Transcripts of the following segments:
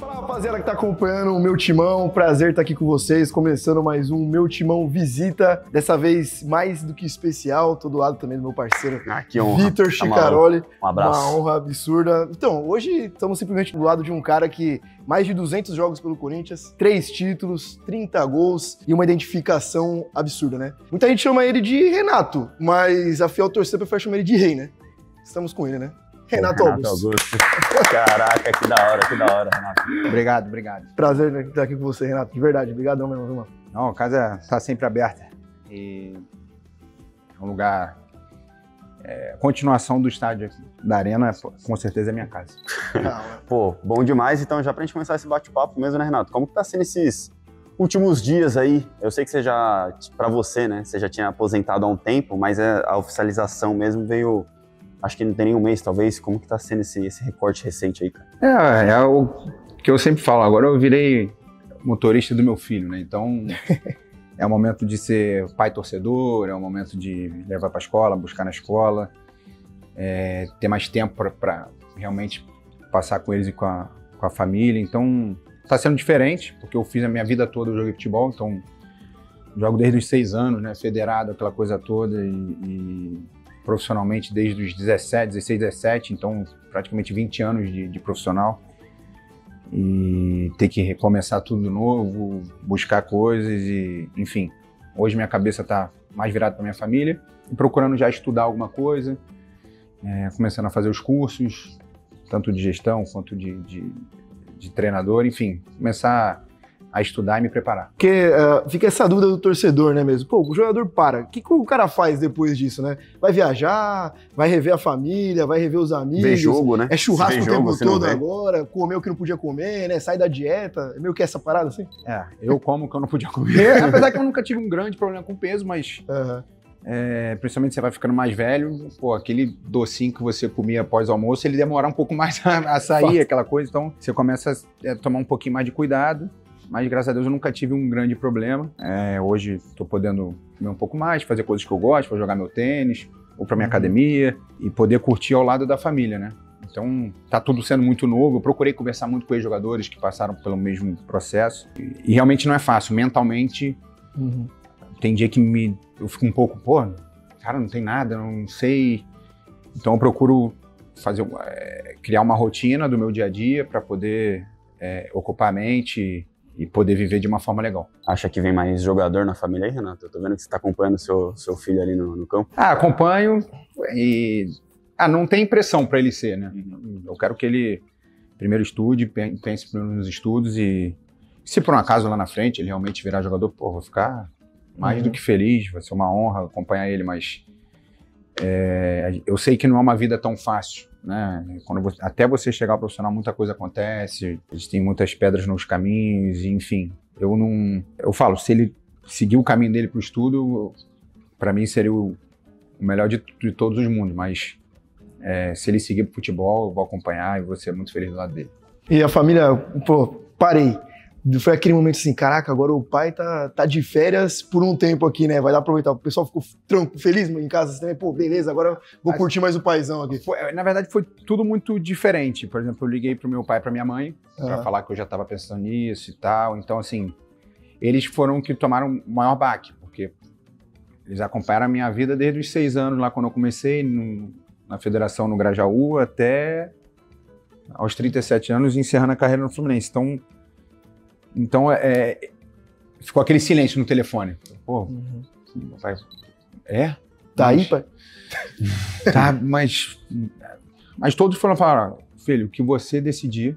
Fala, rapaziada que tá acompanhando o Meu Timão, prazer estar aqui com vocês, começando mais um Meu Timão Visita, dessa vez mais do que especial, tô do lado também do meu parceiro, que honra. Vitor Chicaroli. Um abraço. Uma honra absurda. Então, hoje estamos simplesmente do lado de um cara que mais de 200 jogos pelo Corinthians, 3 títulos, 30 gols e uma identificação absurda, né? Muita gente chama ele de Renato, mas a fiel torcida prefere chamar ele de Rei, né? Estamos com ele, né? Renato Augusto. Caraca, que da hora, Renato. Obrigado. Prazer estar aqui com você, Renato. De verdade, obrigadão mesmo, viu, mano? Não, a casa está sempre aberta. E é um lugar... continuação do estádio aqui, da Arena, com certeza é minha casa. Pô, bom demais. Então, já pra gente começar esse bate-papo mesmo, né, Renato? Como que tá sendo esses últimos dias aí? Eu sei que você já, pra você, né, você já tinha aposentado há um tempo, mas a oficialização mesmo veio... Acho que não tem nem um mês, talvez. Como que tá sendo esse recorte recente aí, cara? É o que eu sempre falo. Agora eu virei motorista do meu filho, né? Então, é o momento de ser pai torcedor, é o momento de levar pra escola, buscar na escola, ter mais tempo para realmente passar com eles e com a família. Então, tá sendo diferente, porque eu fiz a minha vida toda, eu joguei futebol, então jogo desde os 6 anos, né? Federado, aquela coisa toda e profissionalmente desde os 16, 17, então praticamente 20 anos de profissional, e ter que recomeçar tudo de novo, buscar coisas e, enfim, hoje minha cabeça está mais virada para minha família e procurando já estudar alguma coisa, começando a fazer os cursos, tanto de gestão quanto de treinador, enfim, começar a estudar e me preparar. Porque fica essa dúvida do torcedor, né, mesmo? Pô, o jogador para. O que o cara faz depois disso, né? Vai viajar, vai rever a família, vai rever os amigos. Vê jogo, né? É churrasco o tempo todo todo agora, comeu o que não podia comer, né? Sai da dieta. É meio que essa parada, assim? Eu como o que eu não podia comer. Apesar que eu nunca tive um grande problema com peso, mas... principalmente você vai ficando mais velho, pô, aquele docinho que você comia após o almoço, ele demora um pouco mais a sair, aquela coisa. Então, você começa a tomar um pouquinho mais de cuidado. Mas, graças a Deus, eu nunca tive um grande problema. Hoje, estou podendo comer um pouco mais, fazer coisas que eu gosto, para jogar meu tênis, ou para minha academia, e poder curtir ao lado da família, né? Então, tá tudo sendo muito novo. Eu procurei conversar muito com os jogadores que passaram pelo mesmo processo. E realmente não é fácil. Mentalmente, tem dia que eu fico um pouco, pô, cara, não tem nada, não sei. Então, eu procuro criar uma rotina do meu dia a dia para poder ocupar a mente e poder viver de uma forma legal. Acha que vem mais jogador na família aí, Renato? Eu tô vendo que você tá acompanhando seu filho ali no campo. Acompanho e... não tem pressão para ele ser, né? Eu quero que ele primeiro estude, pense primeiro nos estudos e se por um acaso lá na frente ele realmente virar jogador, pô, vou ficar mais do que feliz, vai ser uma honra acompanhar ele, mas eu sei que não é uma vida tão fácil, né? Até você chegar ao profissional, muita coisa acontece, existem muitas pedras nos caminhos, e, enfim. Eu falo, se ele seguir o caminho dele para o estudo, para mim seria o melhor de todos os mundos, mas se ele seguir pro futebol, eu vou acompanhar e vou ser muito feliz do lado dele. E a família, pô, parei. Foi aquele momento assim, caraca, agora o pai tá de férias por um tempo aqui, né? Vai dar pra aproveitar. O pessoal ficou feliz em casa, assim, pô, beleza, agora vou curtir mais o paizão aqui. Na verdade, foi tudo muito diferente. Por exemplo, eu liguei pro meu pai e pra minha mãe pra falar que eu já tava pensando nisso e tal. Então, assim, eles foram que tomaram o maior baque, porque eles acompanharam a minha vida desde os 6 anos, lá quando eu comecei na federação no Grajaú, até aos 37 anos, encerrando a carreira no Fluminense. Então, ficou aquele silêncio no telefone. Pô, pai, tá aí, pai? Tá, mas todos foram falar, filho, o que você decidir,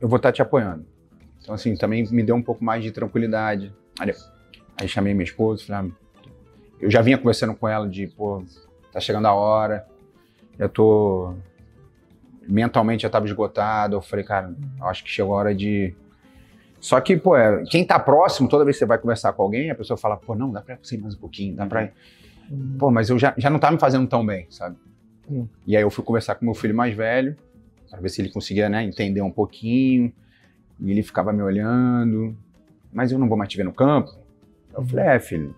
eu vou estar te apoiando. Então, assim, também me deu um pouco mais de tranquilidade. Aí chamei minha esposa, falei, eu já vinha conversando com ela de, pô, tá chegando a hora. já tô... Mentalmente já tava esgotado. Eu falei, cara, acho que chegou a hora de... Só que, pô, quem tá próximo, toda vez que você vai conversar com alguém, a pessoa fala, pô, não, dá pra ir mais um pouquinho, dá pra ir. Pô, mas eu já não tava me fazendo tão bem, sabe? E aí eu fui conversar com meu filho mais velho, pra ver se ele conseguia, né, entender um pouquinho. E ele ficava me olhando, mas eu não vou mais te ver no campo. Eu falei, filho,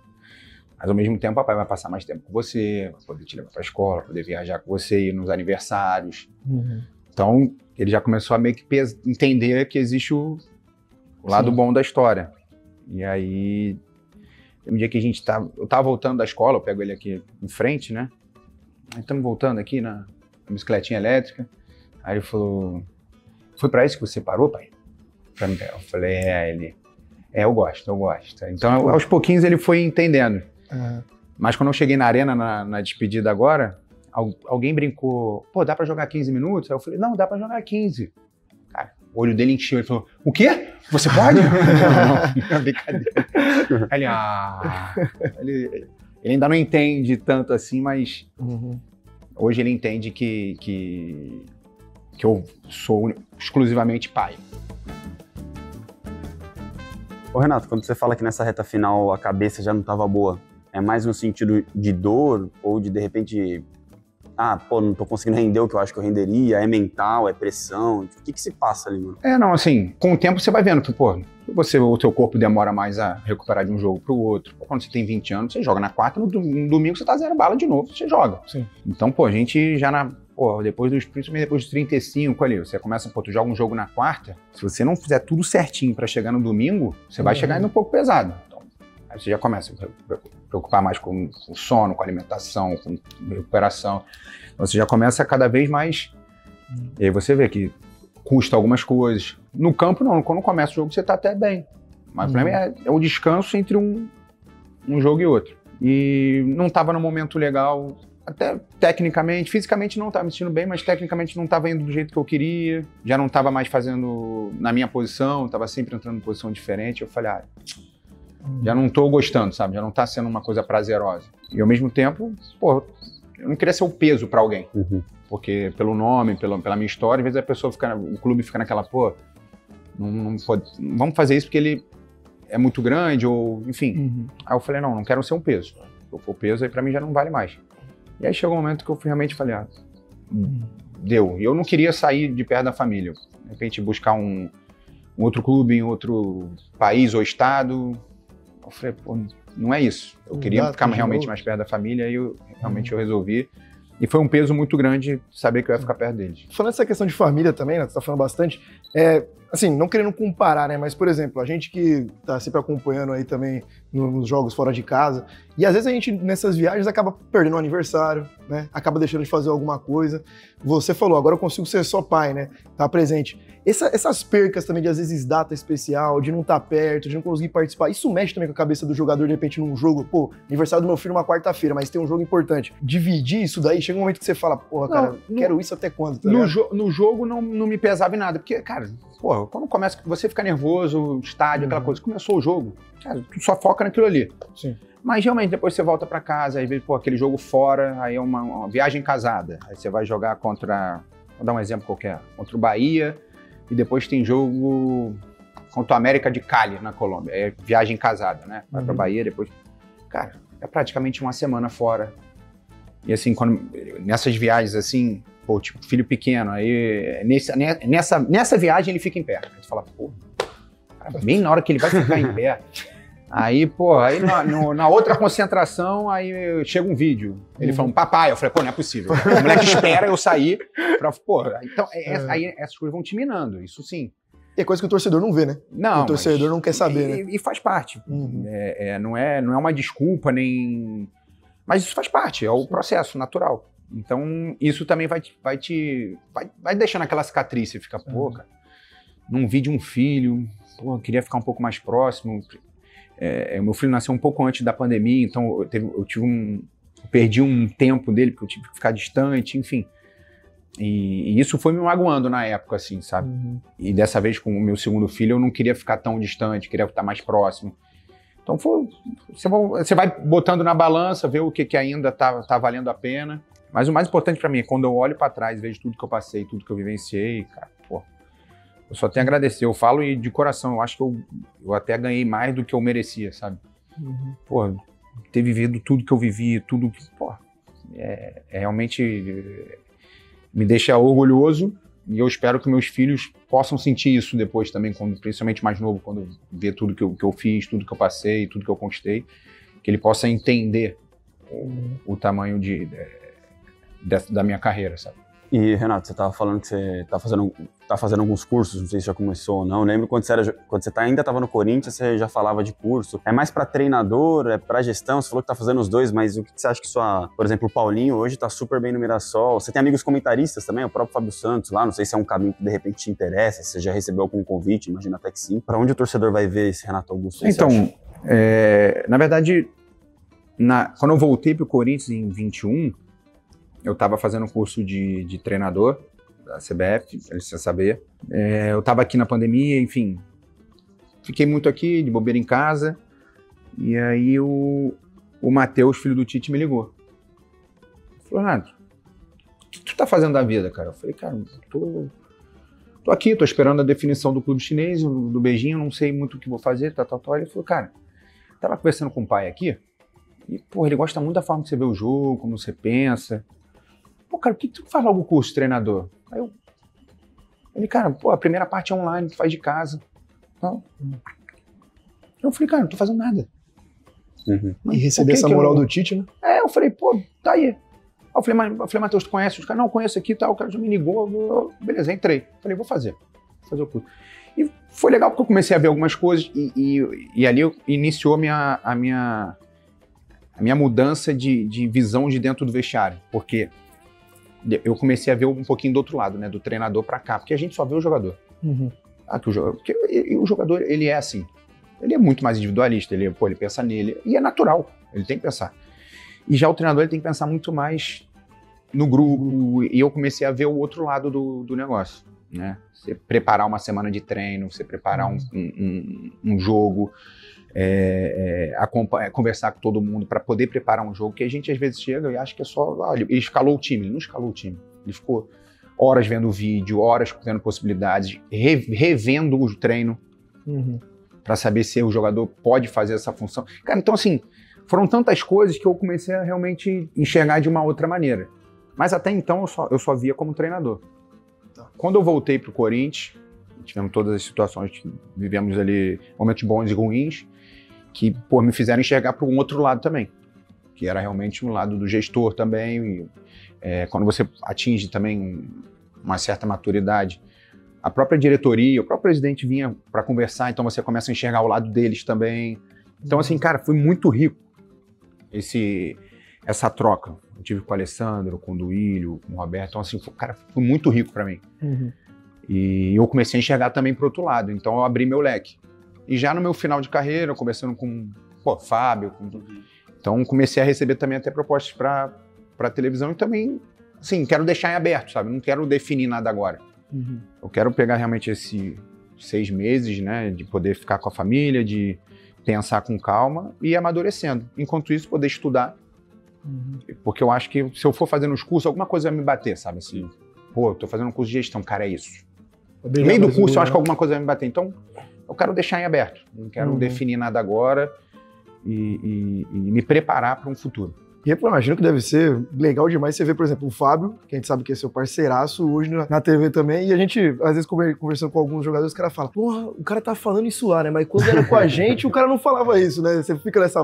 mas ao mesmo tempo o papai vai passar mais tempo com você, vai poder te levar pra escola, poder viajar com você, ir nos aniversários. Então, ele já começou a meio que entender que existe o lado bom da história. E aí, um dia que eu tava voltando da escola, eu pego ele aqui em frente, né? Aí estamos voltando aqui na bicicletinha elétrica. Aí ele falou, foi pra isso que você parou, pai? Eu falei, eu gosto. Então, aos pouquinhos ele foi entendendo. Mas quando eu cheguei na arena, na despedida agora, alguém brincou, pô, dá pra jogar 15 minutos? Aí eu falei, não, dá pra jogar 15. Cara, o olho dele encheu, ele falou, o quê? Você pode? Não, brincadeira. Ele ainda não entende tanto assim, mas hoje ele entende que eu sou exclusivamente pai. Ô Renato, quando você fala que nessa reta final a cabeça já não estava boa, é mais no sentido de dor ou de repente, não tô conseguindo render o que eu acho que eu renderia, é mental, é pressão, o que se passa ali, mano? Não, assim, com o tempo você vai vendo que, pô, o teu corpo demora mais a recuperar de um jogo pro outro. Quando você tem 20 anos, você joga na quarta, no domingo você tá 0 bala de novo, você joga. Sim. Então, pô, a gente já principalmente depois dos 35 ali, você começa, tu joga um jogo na quarta, se você não fizer tudo certinho pra chegar no domingo, você vai chegar ainda um pouco pesado. Então, aí você já começa a se preocupar mais com sono, com alimentação, com recuperação. Então, você já começa cada vez mais... E aí você vê que custa algumas coisas. No campo, não. Quando começa o jogo, você tá até bem. Mas o problema é o descanso entre um jogo e outro. E não tava no momento legal... Até tecnicamente, fisicamente não estava me sentindo bem, mas tecnicamente não estava indo do jeito que eu queria. Já não estava mais fazendo na minha posição, estava sempre entrando em posição diferente. Eu falei, já não estou gostando, sabe? Já não está sendo uma coisa prazerosa. E ao mesmo tempo, pô, eu não queria ser o peso para alguém. Porque pelo nome, pela minha história, às vezes a pessoa o clube fica naquela, pô, não pode, vamos fazer isso porque ele é muito grande, ou enfim. Aí eu falei, não quero ser um peso. Se eu for peso, aí para mim já não vale mais. E aí chegou um momento que eu realmente falei, deu. E eu não queria sair de perto da família. De repente buscar um outro clube em outro país ou estado. Eu falei, pô, não é isso. Eu queria ficar realmente mais perto da família e eu resolvi. E foi um peso muito grande saber que eu ia ficar perto deles. Falando dessa questão de família também, né, você tá falando bastante, assim, não querendo comparar, né, mas, por exemplo, a gente que tá sempre acompanhando aí também nos jogos fora de casa, e às vezes a gente, nessas viagens, acaba perdendo um aniversário, né, acaba deixando de fazer alguma coisa. Você falou, agora eu consigo ser só pai, né, tá presente. Essas percas também de, às vezes, data especial, de não estar perto, de não conseguir participar, isso mexe também com a cabeça do jogador, de repente, num jogo, pô, aniversário do meu filho uma quarta-feira, mas tem um jogo importante. Dividir isso daí, chega um momento que você fala, porra, cara, quero isso até quando? Tá no jogo não me pesava em nada, porque, cara, porra, quando começa, você fica nervoso, estádio, aquela coisa, começou o jogo, cara, tu só foca naquilo ali. Sim. Mas realmente depois você volta pra casa, às vezes, pô, aquele jogo fora, aí é uma viagem casada, aí você vai jogar contra, vou dar um exemplo qualquer, contra o Bahia, e depois tem jogo contra o América de Cali, na Colômbia, é viagem casada, né, vai pra Bahia, depois, cara, é praticamente uma semana fora. E assim, nessas viagens assim, pô, tipo, filho pequeno, aí nessa viagem ele fica em pé. Aí tu fala, pô, cara, bem na hora que ele vai ficar em pé. Aí, pô, aí na outra concentração, aí chega um vídeo. Ele falou, papai. Eu falei, pô, não é possível. O moleque espera eu sair pra, pô, então aí essas coisas vão te minando, isso sim. E é coisa que o torcedor não vê, né? Não. O torcedor não quer saber, né? E faz parte. Não é uma desculpa, nem... Mas isso faz parte, é o processo natural. Então, isso também vai deixando aquela cicatriz, você fica, pô, cara, não vi de um filho, pô, eu queria ficar um pouco mais próximo. Meu filho nasceu um pouco antes da pandemia, então eu perdi um tempo dele, porque eu tive que ficar distante, enfim. E isso foi me magoando na época, assim, sabe? E dessa vez, com o meu segundo filho, eu não queria ficar tão distante, queria estar mais próximo. Então você vai botando na balança, ver o que ainda tá valendo a pena. Mas o mais importante pra mim é quando eu olho pra trás, vejo tudo que eu passei, tudo que eu vivenciei, cara, pô, eu só tenho a agradecer. Eu falo e de coração, eu acho que eu até ganhei mais do que eu merecia, sabe? Pô, ter vivido tudo que eu vivi, tudo que, pô, realmente me deixa orgulhoso e eu espero que meus filhos possam sentir isso depois também, principalmente mais novo, quando vê tudo que eu fiz, tudo que eu passei, tudo que eu conquistei, que ele possa entender o tamanho da minha carreira, sabe? E, Renato, você estava falando que você tá fazendo alguns cursos, não sei se já começou ou não. Eu lembro quando você ainda estava no Corinthians, você já falava de curso. É mais para treinador, é para gestão? Você falou que tá fazendo os dois, mas o que você acha que por exemplo, o Paulinho hoje tá super bem no Mirassol. Você tem amigos comentaristas também, o próprio Fábio Santos lá, não sei se é um caminho que de repente te interessa, se você já recebeu algum convite, imagino até que sim. Para onde o torcedor vai ver esse Renato Augusto? Então, na verdade, quando eu voltei pro Corinthians em 21, eu estava fazendo um curso de treinador da CBF, licença B. Eu estava aqui na pandemia, enfim. Fiquei muito aqui, de bobeira em casa. E aí o Matheus, filho do Tite, me ligou. Falou, Renato, o que tu tá fazendo da vida, cara? Eu falei, cara, tô aqui, tô esperando a definição do clube chinês, do Beijinho, não sei muito o que vou fazer, tal. Ele falou, cara, tava conversando com o pai aqui, e, pô, ele gosta muito da forma que você vê o jogo, como você pensa. Pô, cara, por que tu faz logo o curso de treinador? Aí ele, cara, pô, a primeira parte é online, tu faz de casa. Então, eu falei, cara, não tô fazendo nada. E receber essa moral do Tite, né? É, eu falei, pô, tá aí. Eu falei, Matheus, tu conhece os caras? Não, conheço aqui e tal. O cara já me ligou, beleza, entrei. Falei, vou fazer o curso. E foi legal porque eu comecei a ver algumas coisas e ali iniciou a minha mudança de visão de dentro do vestiário. Porque eu comecei a ver um pouquinho do outro lado, né? Do treinador pra cá, porque a gente só vê o jogador. Porque o jogador, ele é assim, ele é muito mais individualista, ele pensa nele, e é natural, ele tem que pensar. E já o treinador, ele tem que pensar muito mais no grupo, e eu comecei a ver o outro lado do negócio, né? Você preparar uma semana de treino, você preparar um jogo, conversar com todo mundo para poder preparar um jogo, que a gente às vezes chega e acha que é só, ele escalou o time, ele não escalou o time, ele ficou horas vendo o vídeo, horas vendo possibilidades, revendo o treino para saber se o jogador pode fazer essa função. Cara, então assim, foram tantas coisas que eu comecei a realmente enxergar de uma outra maneira. Mas até então eu só via como treinador. Quando eu voltei pro Corinthians, tivemos todas as situações que vivemos ali, momentos bons e ruins, que, pô, me fizeram enxergar para um outro lado também, que era realmente um lado do gestor também. Quando você atinge também uma certa maturidade, a própria diretoria, o próprio presidente vinha para conversar, então você começa a enxergar o lado deles também. Então, assim, cara, foi muito rico essa troca. Eu tive com o Alessandro, com o Duílio, com o Roberto, então, assim, cara, foi muito rico para mim. E eu comecei a enxergar também para o outro lado, então eu abri meu leque. E já no meu final de carreira, conversando com Fábio, então comecei a receber também até propostas para televisão e também, assim, quero deixar em aberto, sabe? Não quero definir nada agora. Eu quero pegar realmente esses 6 meses, né, de poder ficar com a família, de pensar com calma e ir amadurecendo. Enquanto isso, poder estudar, porque eu acho que se eu for fazendo os cursos, alguma coisa vai me bater, sabe? Assim, pô, eu tô fazendo um curso de gestão, cara, é isso. No meio do curso, eu acho que alguma coisa vai me bater. Então, eu quero deixar em aberto. Não quero definir nada agora e me preparar para um futuro. E eu imagino que deve ser legal demais você ver, por exemplo, o Fábio, que a gente sabe que é seu parceiraço hoje na TV também, e a gente, às vezes, conversando com alguns jogadores, os caras falam, porra, o cara tá falando isso lá, né? Mas quando era com a gente, o cara não falava isso, né? Você fica nessa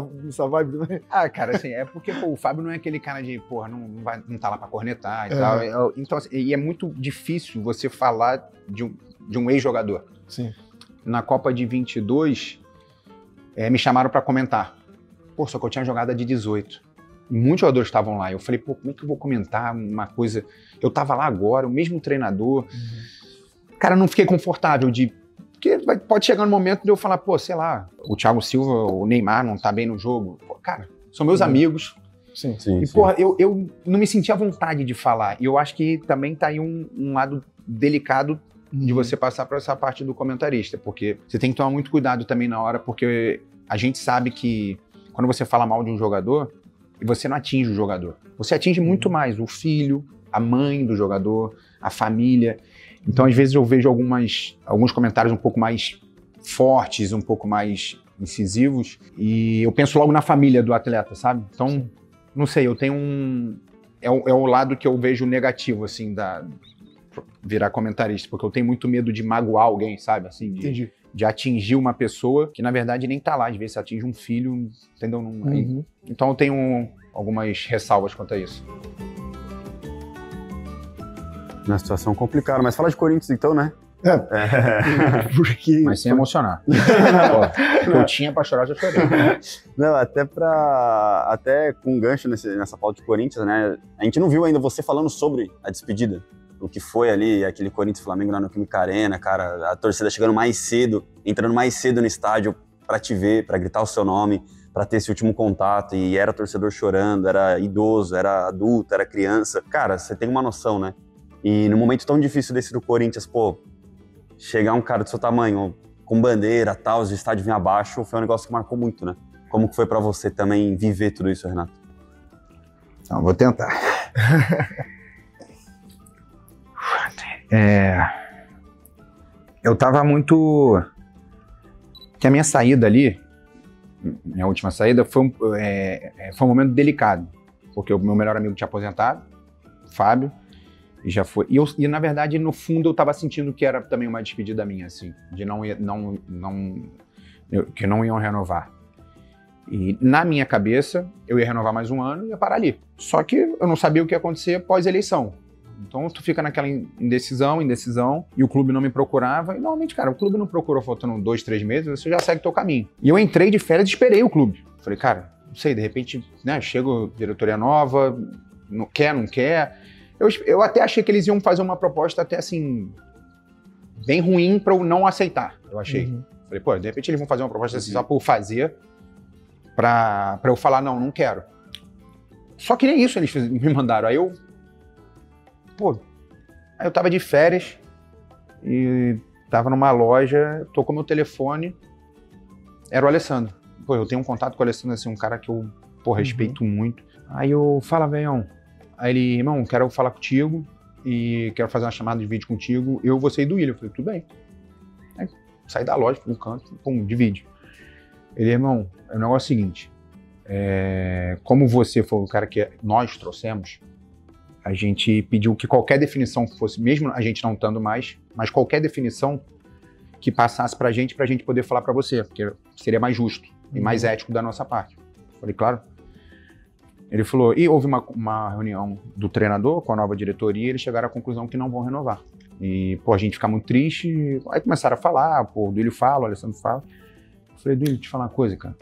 vibe também? Ah, cara, assim, é porque pô, o Fábio não é aquele cara de, porra, não tá lá pra cornetar e tal. Então, assim, e é muito difícil você falar de um ex-jogador. Sim. Na Copa de 22, me chamaram pra comentar. Pô, só que eu tinha jogada de 18. Muitos jogadores estavam lá. Eu falei, pô, como é que eu vou comentar uma coisa? Eu tava lá agora, o mesmo treinador. Cara, não fiquei confortável porque pode chegar no momento de eu falar, pô, sei lá, o Thiago Silva, o Neymar não tá bem no jogo. Pô, cara, são meus amigos. Sim. E, porra, eu não me sentia à vontade de falar. E eu acho que também tá aí um lado delicado de você passar por essa parte do comentarista, porque você tem que tomar muito cuidado também na hora, porque a gente sabe que quando você fala mal de um jogador, e você não atinge o jogador. Você atinge muito mais o filho, a mãe do jogador, a família. Então, às vezes, eu vejo alguns comentários um pouco mais fortes, um pouco mais incisivos, e eu penso logo na família do atleta, sabe? Então, não sei, eu tenho é o lado que eu vejo negativo, assim, virar comentarista, porque eu tenho muito medo de magoar alguém, sabe? Assim, de atingir uma pessoa que, na verdade, nem tá lá. Às vezes, atinge um filho, entendeu? Então, eu tenho algumas ressalvas quanto a isso. Na situação complicada. Mas fala de Corinthians, então, né? Porque... Mas sem emocionar. Pô, eu tinha pra chorar, já chorei. Não, até com um gancho nessa pauta de Corinthians, né? A gente não viu ainda você falando sobre a despedida. O que foi ali, aquele Corinthians-Flamengo lá no Química Arena, cara, a torcida chegando mais cedo, entrando mais cedo no estádio pra te ver, pra gritar o seu nome, pra ter esse último contato, e era torcedor chorando, era idoso, era adulto, era criança. Cara, você tem uma noção, né? E num momento tão difícil desse do Corinthians, pô, chegar um cara do seu tamanho, com bandeira, tal, os estádios vinham abaixo, foi um negócio que marcou muito, né? Como que foi pra você também viver tudo isso, Renato? Não, vou tentar. Eu tava muito... Que a minha saída ali, minha última saída, foi um momento delicado. Porque o meu melhor amigo tinha aposentado, Fábio, e já foi. E na verdade, no fundo, eu tava sentindo que era também uma despedida minha, assim, de que não iam renovar. E na minha cabeça, eu ia renovar mais um ano e ia parar ali. Só que eu não sabia o que ia acontecer pós-eleição. Então tu fica naquela indecisão, e o clube não me procurava. E normalmente, cara, o clube não procurou faltando 2, 3 meses, você já segue teu caminho. E eu entrei de férias e esperei o clube. Falei, cara, não sei, de repente, né, chega diretoria nova, não quer. Eu até achei que eles iam fazer uma proposta até assim, bem ruim pra eu não aceitar, eu achei. Falei, pô, de repente eles vão fazer uma proposta assim, só por fazer, pra eu falar, não quero. Só que nem isso eles me mandaram. Aí eu tava de férias e tava numa loja, tocou meu telefone, era o Alessandro. Pô, eu tenho um contato com o Alessandro, assim, um cara que eu, respeito muito. Aí eu, fala, velhão. Aí ele, irmão, quero falar contigo e quero fazer uma chamada de vídeo contigo, eu vou sair do Willian. Eu falei, tudo bem. Aí saí da loja, fui no canto, de vídeo. Ele, irmão, o negócio é o seguinte, como você foi o cara que nós trouxemos, a gente pediu que qualquer definição que fosse, mesmo a gente não estando mais, mas qualquer definição que passasse pra gente poder falar pra você, porque seria mais justo e mais ético da nossa parte. Eu falei, claro. Ele falou, e houve uma reunião do treinador com a nova diretoria e eles chegaram à conclusão que não vão renovar. E, a gente fica muito triste. Aí começaram a falar, o Duílio fala, o Alessandro fala. Eu falei, Duílio, te falar uma coisa, cara.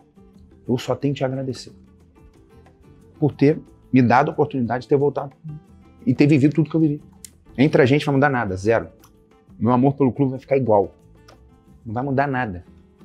Eu só tenho que te agradecer por ter me dado a oportunidade de ter voltado e ter vivido tudo que eu vivi. Entre a gente não vai mudar nada, zero. Meu amor pelo clube vai ficar igual. Não vai mudar nada.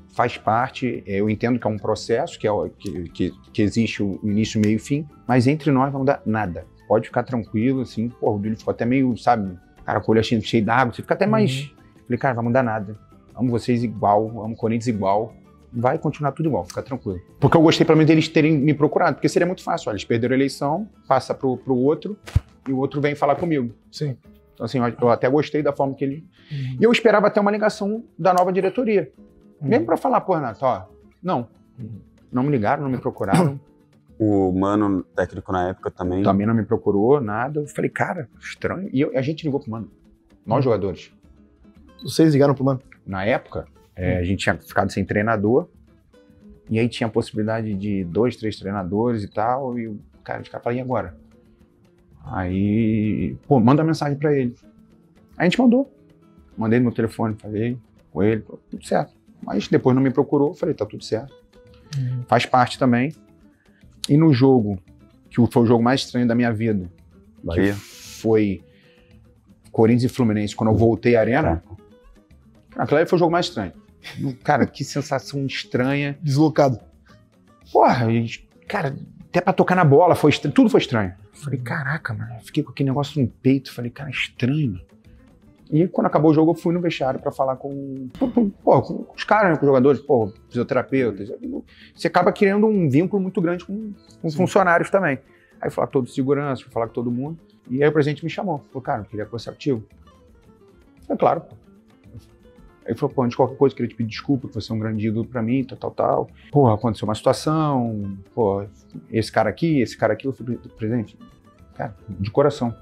Faz parte, eu entendo que é um processo, que existe o início, meio e fim, mas entre nós não vai mudar nada. Pode ficar tranquilo, assim, o Duílio ficou até meio, sabe, cara, com o olho cheio d'água, você fica até mais... Falei, cara, vai mudar nada. Amo vocês igual, amo o Corinthians igual, vai continuar tudo igual, fica tranquilo. Porque eu gostei, pelo menos, deles terem me procurado, porque seria muito fácil, olha, eles perderam a eleição, passa pro outro, e o outro vem falar comigo. Sim. Então, assim, eu até gostei da forma que ele... E eu esperava até uma ligação da nova diretoria. Mesmo pra falar, Renato, não me ligaram, não me procuraram. O Mano, técnico na época também. Também não me procurou, nada. Eu falei, cara, estranho. E a gente ligou pro Mano, nós jogadores. Vocês ligaram pro Mano? Na época, a gente tinha ficado sem treinador, e aí tinha a possibilidade de 2, 3 treinadores e tal, e o cara de cá falou, e agora? Aí, manda uma mensagem pra ele. Aí a gente mandou. Mandei no meu telefone, falei com ele, tudo certo. Mas depois não me procurou, falei, tá tudo certo. Faz parte também. E no jogo, que foi o jogo mais estranho da minha vida, Bahia, que foi Corinthians e Fluminense, quando eu voltei à arena, aquilo aí foi o jogo mais estranho. Cara, que sensação estranha. Deslocado. Cara, até pra tocar na bola, tudo foi estranho. Falei, caraca, mano, fiquei com aquele negócio no peito, falei, cara, estranho. E quando acabou o jogo, eu fui no vestiário pra falar com os caras, né, com os jogadores, fisioterapeutas. Você acaba criando um vínculo muito grande com os funcionários também. Aí eu fui falar com todo segurança, fui falar com todo mundo. E aí o presidente me chamou. Falou, cara, eu queria conversar contigo. Eu falei, claro, pô. Aí ele falou, pô, antes de qualquer coisa, eu queria te pedir desculpa, que você é um grande ídolo pra mim, tal. Porra, aconteceu uma situação, pô, esse cara aqui. Eu falei, presidente, cara, de coração,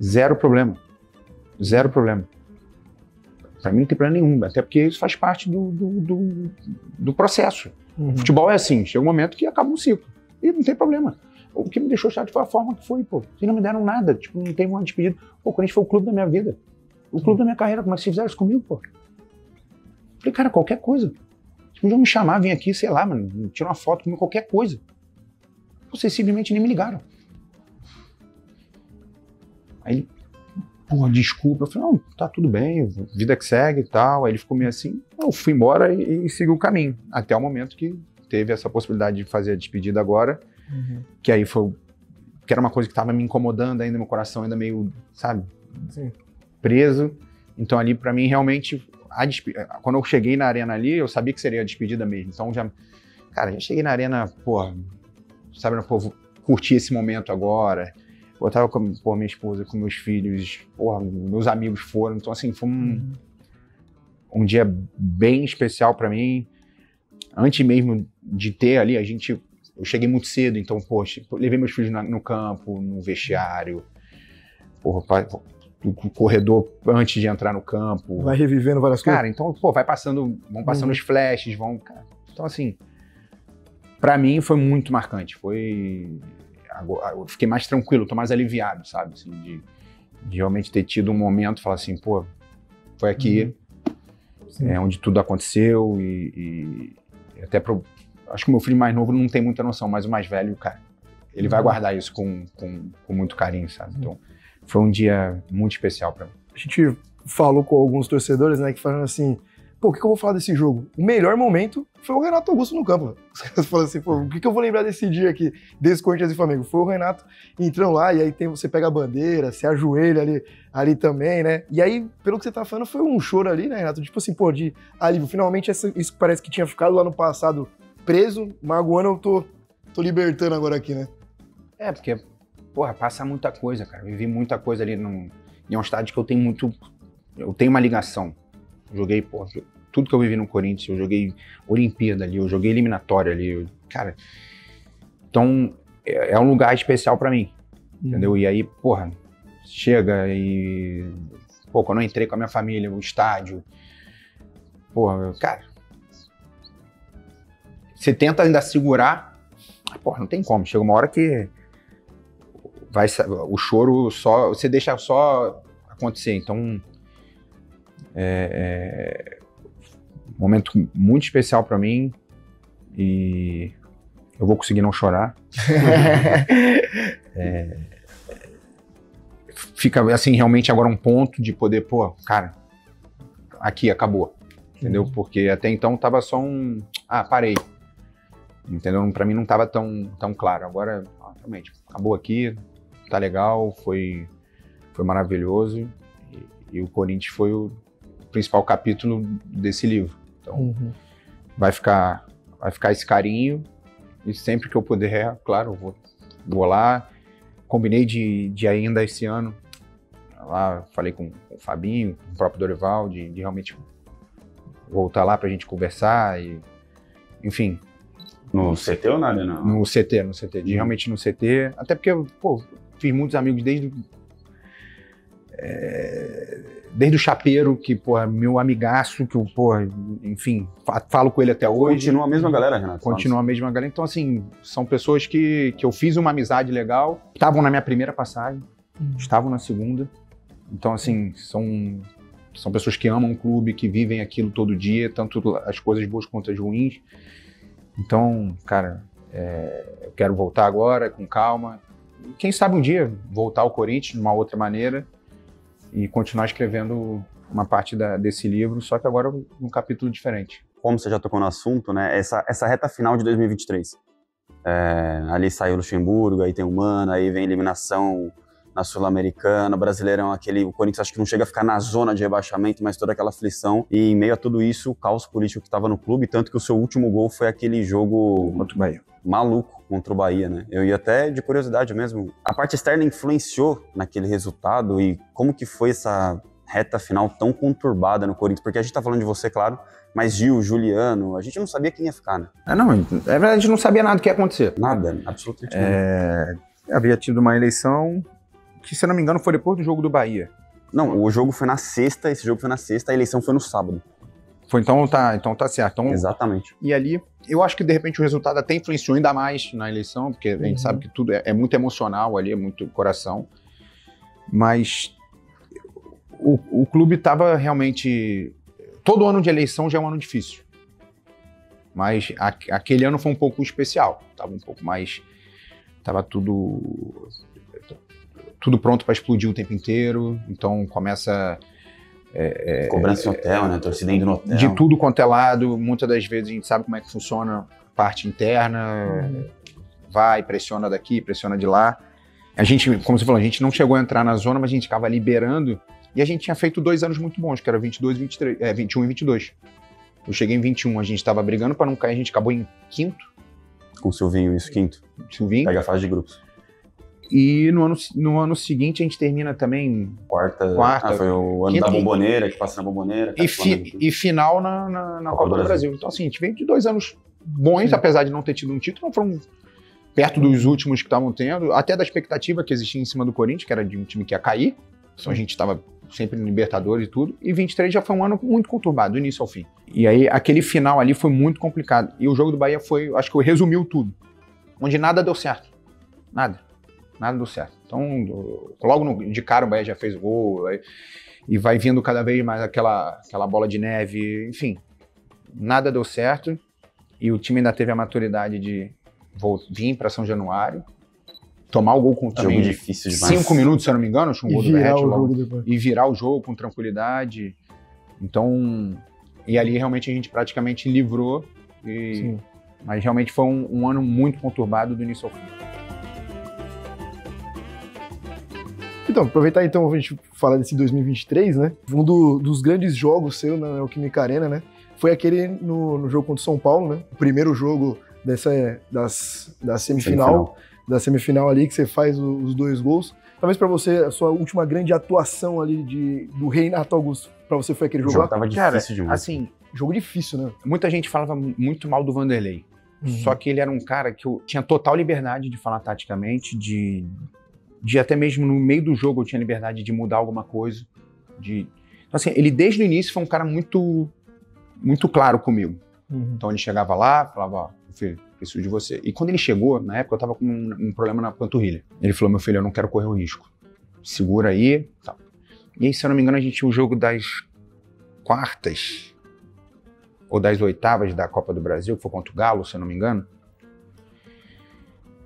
zero problema. Pra mim não tem problema nenhum, até porque isso faz parte do processo. O futebol é assim, chega um momento que acaba um ciclo, e não tem problema. O que me deixou chato foi a forma que foi, pô. Vocês não me deram nada, tipo, não tem uma despedida. Pô, o Corinthians foi o clube da minha vida, o clube da minha carreira, como é que vocês fizeram isso comigo, pô? Falei, cara, qualquer coisa. Vocês podiam me chamar, vir aqui, sei lá, mano, tirar uma foto comigo, qualquer coisa. Vocês simplesmente nem me ligaram. Aí ele, pô, desculpa. Eu falei, não, tá tudo bem, vida que segue e tal. Aí ele ficou meio assim, eu fui embora e segui o caminho. Até o momento que teve essa possibilidade de fazer a despedida agora, que aí foi, que era uma coisa que tava me incomodando ainda, meu coração ainda meio, sabe, preso. Então ali pra mim realmente, quando eu cheguei na arena ali, eu sabia que seria a despedida mesmo. Então já cheguei na arena, porra, sabe, vou curtir esse momento agora. Eu tava com minha esposa, com meus filhos, porra, meus amigos foram. Então, assim, foi um dia bem especial pra mim. Antes mesmo de ter ali, eu cheguei muito cedo, então, poxa, levei meus filhos no campo, no vestiário, porra, o corredor antes de entrar no campo. Vai revivendo várias coisas. Cara, então, pô, vão passando os flashes, cara. Então, assim, pra mim foi muito marcante. Eu fiquei mais tranquilo, tô mais aliviado, sabe? Assim, de realmente ter tido um momento, falar assim, pô, foi aqui, onde tudo aconteceu e até acho que o meu filho mais novo não tem muita noção, mas o mais velho, cara, ele vai guardar isso com muito carinho, sabe? Então, foi um dia muito especial pra mim. A gente falou com alguns torcedores, né, que falaram assim, pô, o que eu vou falar desse jogo? O melhor momento foi o Renato Augusto no campo. Você fala assim, pô, o que eu vou lembrar desse dia aqui, desse Corinthians e Flamengo? Foi o Renato entrando lá, e aí você pega a bandeira, se ajoelha ali também, né? E aí, pelo que você tá falando, foi um choro ali, né, Renato? Tipo assim, pô, de alívio. Finalmente, isso que parece que tinha ficado lá no passado preso, magoando, eu tô libertando agora aqui, né? É, porque, porra, passa muita coisa, cara. Eu vivi muita coisa ali em um estádio que eu tenho uma ligação. Eu joguei, porra, tudo que eu vivi no Corinthians, eu joguei Olimpíada ali, eu joguei eliminatória ali, cara. Então, é um lugar especial pra mim, entendeu? E aí, porra, chega e... Pô, quando eu entrei com a minha família, o estádio, porra, cara, você tenta ainda segurar, porra, não tem como. Chega uma hora que o choro só, você deixa só acontecer. Então, um momento muito especial pra mim e eu vou conseguir não chorar. Fica, assim, realmente agora um ponto de poder, pô, cara, aqui acabou, entendeu? Porque até então tava só parei, entendeu? Pra mim não tava tão claro. Agora, realmente, acabou aqui, tá legal, foi maravilhoso e o Corinthians foi o principal capítulo desse livro. Então, vai ficar esse carinho e sempre que eu puder, claro, eu vou lá. Combinei de ainda esse ano, lá falei com o Fabinho, com o próprio Dorival, de realmente voltar lá pra gente conversar e, enfim. No CT ou nada, não? No CT, realmente no CT, até porque, pô, fiz muitos amigos desde o Chapeiro, que, porra, meu amigaço, que eu, porra, enfim, falo com ele até hoje. Continua a mesma galera, Renato? Continua a mesma galera. Então, assim, são pessoas que eu fiz uma amizade legal, estavam na minha primeira passagem, estavam na segunda. Então, assim, são pessoas que amam o clube, que vivem aquilo todo dia, tanto as coisas boas quanto as ruins. Então, cara, eu quero voltar agora, com calma. Quem sabe um dia voltar ao Corinthians de uma outra maneira e continuar escrevendo uma parte desse livro, só que agora num capítulo diferente. Como você já tocou no assunto, né? Essa reta final de 2023. Ali saiu o Luxemburgo, aí tem o Mano, aí vem a eliminação na Sul-Americana, Brasileirão, o Corinthians acho que não chega a ficar na zona de rebaixamento, mas toda aquela aflição. E em meio a tudo isso, o caos político que estava no clube, tanto que o seu último gol foi aquele jogo Contra o Bahia. Maluco contra o Bahia, né? Eu ia até de curiosidade mesmo. A parte externa influenciou naquele resultado e como que foi essa reta final tão conturbada no Corinthians? Porque a gente tá falando de você, claro, mas Gil, Juliano, a gente não sabia quem ia ficar, né? Não, é verdade, a gente não sabia nada do que ia acontecer. Nada, absolutamente nada. Havia tido uma eleição que, se eu não me engano, foi depois do jogo do Bahia. Não, o jogo foi na sexta, esse jogo foi na sexta, a eleição foi no sábado. Foi, então tá certo. Então, exatamente. E ali, eu acho que de repente o resultado até influenciou ainda mais na eleição, porque a gente sabe que tudo é muito emocional ali, é muito coração. Mas o clube estava realmente... Todo ano de eleição já é um ano difícil. Mas aquele ano foi um pouco especial. Estava um pouco mais... Estava tudo pronto para explodir o tempo inteiro. Então começa... Cobrança em hotel, né? Torcida indo no hotel. De tudo quanto é lado. Muitas das vezes a gente sabe como é que funciona a parte interna. Vai, pressiona daqui, pressiona de lá. A gente, como você falou, a gente não chegou a entrar na zona, mas a gente ficava liberando. E a gente tinha feito 2 anos muito bons, que era 21 e 22. Eu cheguei em 21, a gente estava brigando para não cair, a gente acabou em quinto. Com o Silvinho, isso, quinto. Silvinho. Pega a fase de grupos. E no ano seguinte a gente termina também... Quarta. Foi o ano quinta, da Bomboneira, que passa na Bomboneira. E final na Copa do Brasil. Então assim, a gente veio de 2 anos bons, apesar de não ter tido um título, não foram perto dos últimos que estavam tendo, até da expectativa que existia em cima do Corinthians, que era de um time que ia cair. Então a gente estava sempre no Libertadores e tudo. E 23 já foi um ano muito conturbado, do início ao fim. E aí aquele final ali foi muito complicado. E o jogo do Bahia foi, acho que resumiu tudo. Onde nada deu certo. Nada deu certo. Então, logo de cara o Bahia já fez gol, e vai vindo cada vez mais aquela bola de neve, enfim. Nada deu certo, e o time ainda teve a maturidade de vir para São Januário, tomar o gol com também jogo difícil demais. 5 minutos, se eu não me engano, um gol do Berret logo, e virar o jogo com tranquilidade. Então, e ali realmente a gente praticamente livrou, mas realmente foi um ano muito conturbado do início ao fim. Então, aproveitar então a gente falar desse 2023, né? Um dos grandes jogos seu na Neoquímica Arena, né? Foi aquele no jogo contra o São Paulo, né? O primeiro jogo da semifinal ali, que você faz os 2 gols. Talvez pra você, a sua última grande atuação ali do Renato Augusto, pra você foi aquele jogo lá? Tava difícil demais. Assim, jogo difícil, né? Muita gente falava muito mal do Vanderlei. Só que ele era um cara que eu tinha total liberdade de falar taticamente, de até mesmo no meio do jogo eu tinha liberdade de mudar alguma coisa. Então, assim, ele desde o início foi um cara muito, muito claro comigo. Então ele chegava lá, falava, ó, filho, preciso de você. E quando ele chegou, na época eu tava com um problema na panturrilha. Ele falou, meu filho, eu não quero correr o risco. Segura aí, tal. E aí, se eu não me engano, a gente tinha o jogo das quartas ou das oitavas da Copa do Brasil, que foi contra o Galo, se eu não me engano.